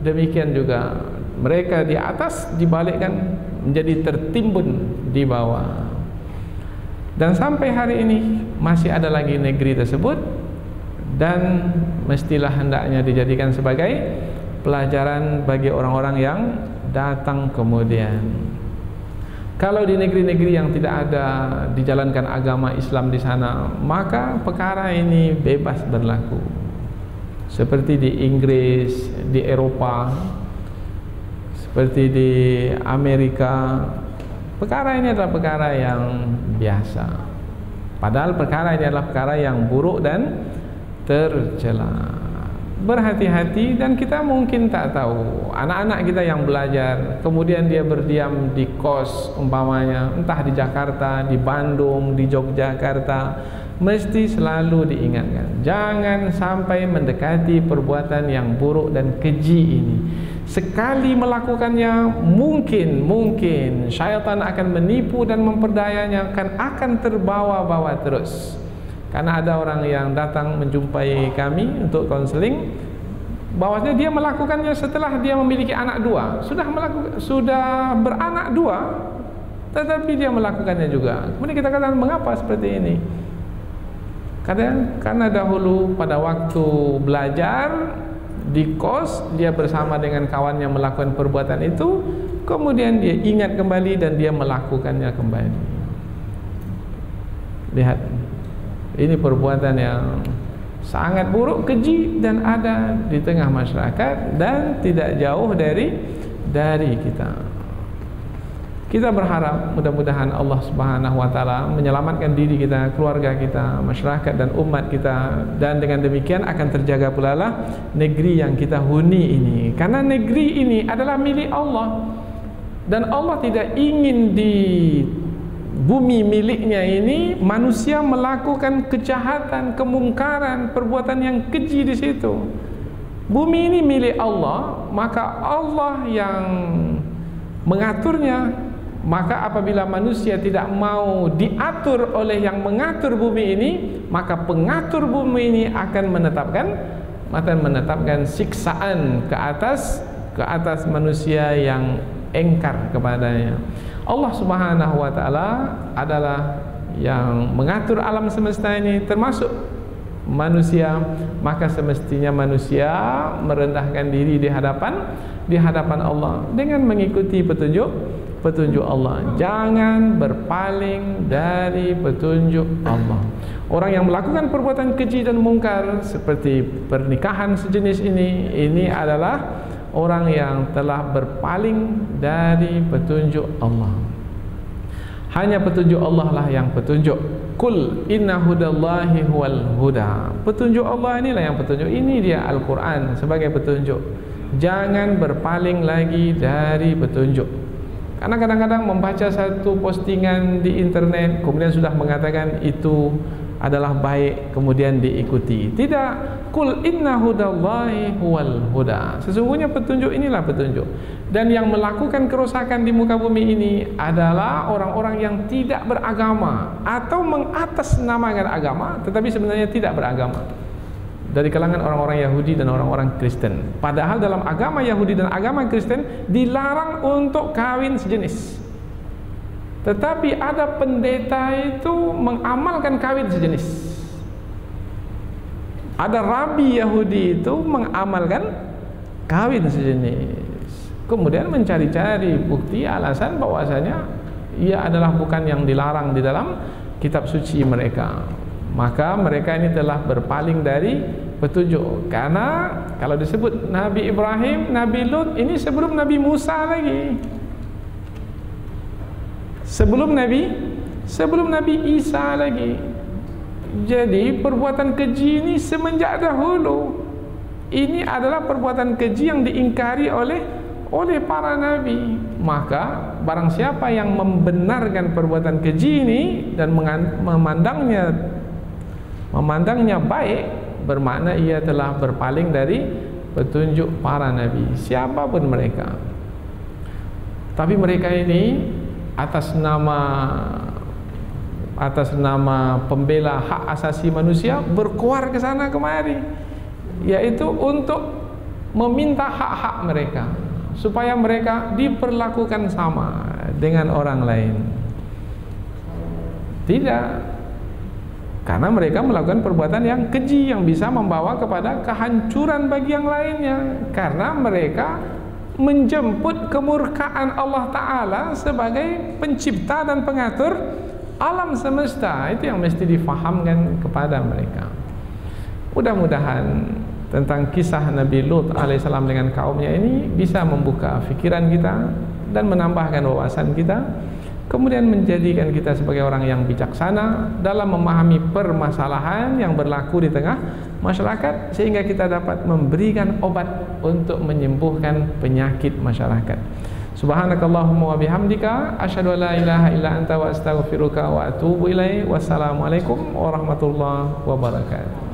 demikian juga. Mereka di atas dibalikkan menjadi tertimbun di bawah. Dan sampai hari ini masih ada lagi negeri tersebut, dan mestilah hendaknya dijadikan sebagai pelajaran bagi orang-orang yang datang kemudian. Kalau di negeri-negeri yang tidak ada dijalankan agama Islam di sana, maka perkara ini bebas berlaku. Seperti di Inggris, di Eropa, seperti di Amerika, perkara ini adalah perkara yang biasa. Padahal perkara ini adalah perkara yang buruk dan tercela. Berhati-hati, dan kita mungkin tak tahu anak-anak kita yang belajar, kemudian dia berdiam di kos umpamanya, entah di Jakarta, di Bandung, di Yogyakarta, mesti selalu diingatkan, jangan sampai mendekati perbuatan yang buruk dan keji ini. Sekali melakukannya, mungkin syaitan akan menipu dan memperdayanya, akan terbawa-bawa terus. Karena ada orang yang datang menjumpai kami untuk konseling, bahwasanya dia melakukannya setelah dia memiliki anak dua, sudah beranak dua, tetapi dia melakukannya juga. Kemudian kita katakan, mengapa seperti ini? Kadang karena dahulu pada waktu belajar di kos dia bersama dengan kawannya melakukan perbuatan itu, kemudian dia ingat kembali dan dia melakukannya kembali. Lihat, ini perbuatan yang sangat buruk, keji, dan ada di tengah masyarakat dan tidak jauh dari kita. Kita berharap mudah-mudahan Allah Subhanahu wa taala menyelamatkan diri kita, keluarga kita, masyarakat dan umat kita, dan dengan demikian akan terjaga pula lah negeri yang kita huni ini. Karena negeri ini adalah milik Allah dan Allah tidak ingin di bumi miliknya ini manusia melakukan kejahatan, kemungkaran, perbuatan yang keji di situ. Bumi ini milik Allah, maka Allah yang mengaturnya. Maka apabila manusia tidak mau diatur oleh yang mengatur bumi ini, maka pengatur bumi ini akan menetapkan siksaan ke atas manusia yang engkar kepadanya. Allah Subhanahu wa taala adalah yang mengatur alam semesta ini termasuk manusia, maka semestinya manusia merendahkan diri di hadapan Allah dengan mengikuti petunjuk Allah. Jangan berpaling dari petunjuk Allah. Orang yang melakukan perbuatan keji dan mungkar seperti pernikahan sejenis ini adalah orang yang telah berpaling dari petunjuk Allah. Hanya petunjuk Allah lah yang petunjuk. Qul inna hudallahi huwal huda. Petunjuk Allah inilah yang petunjuk. Ini dia Al-Quran sebagai petunjuk. Jangan berpaling lagi dari petunjuk. Karena kadang-kadang membaca satu postingan di internet kemudian sudah mengatakan itu adalah baik kemudian diikuti. Tidak. Qul inna hudallahi huwal huda. Sesungguhnya petunjuk inilah petunjuk. Dan yang melakukan kerusakan di muka bumi ini adalah orang-orang yang tidak beragama atau mengatasnamakan agama tetapi sebenarnya tidak beragama. Dari kalangan orang-orang Yahudi dan orang-orang Kristen. Padahal dalam agama Yahudi dan agama Kristen dilarang untuk kawin sejenis. Tetapi ada pendeta itu mengamalkan kawin sejenis. Ada rabi Yahudi itu mengamalkan kawin sejenis. Kemudian mencari-cari bukti alasan bahwasanya ia adalah bukan yang dilarang di dalam kitab suci mereka. Maka mereka ini telah berpaling dari petunjuk. Karena kalau disebut Nabi Ibrahim, Nabi Lut ini sebelum Nabi Musa lagi. Sebelum Nabi Isa lagi. Jadi perbuatan keji ini semenjak dahulu. Ini adalah perbuatan keji yang diingkari oleh para nabi. Maka barang siapa yang membenarkan perbuatan keji ini dan memandangnya baik, bermakna ia telah berpaling dari petunjuk para nabi, siapapun mereka. Tapi mereka ini atas nama pembela hak asasi manusia berkuar ke sana kemari, yaitu untuk meminta hak-hak mereka supaya mereka diperlakukan sama dengan orang lain. Tidak, karena mereka melakukan perbuatan yang keji yang bisa membawa kepada kehancuran bagi yang lainnya. Karena mereka menjemput kemurkaan Allah Ta'ala sebagai pencipta dan pengatur alam semesta. Itu yang mesti difahamkan kepada mereka. Mudah-mudahan tentang kisah Nabi Lut alaihissalam dengan kaumnya ini bisa membuka fikiran kita dan menambahkan wawasan kita, kemudian menjadikan kita sebagai orang yang bijaksana dalam memahami permasalahan yang berlaku di tengah masyarakat, sehingga kita dapat memberikan obat untuk menyembuhkan penyakit masyarakat. Subhanakallahumma wa bihamdika asyhadu an la ilaha illa anta wa astaghfiruka wa atubu ilaik. Wassalamualaikum warahmatullahi wabarakatuh.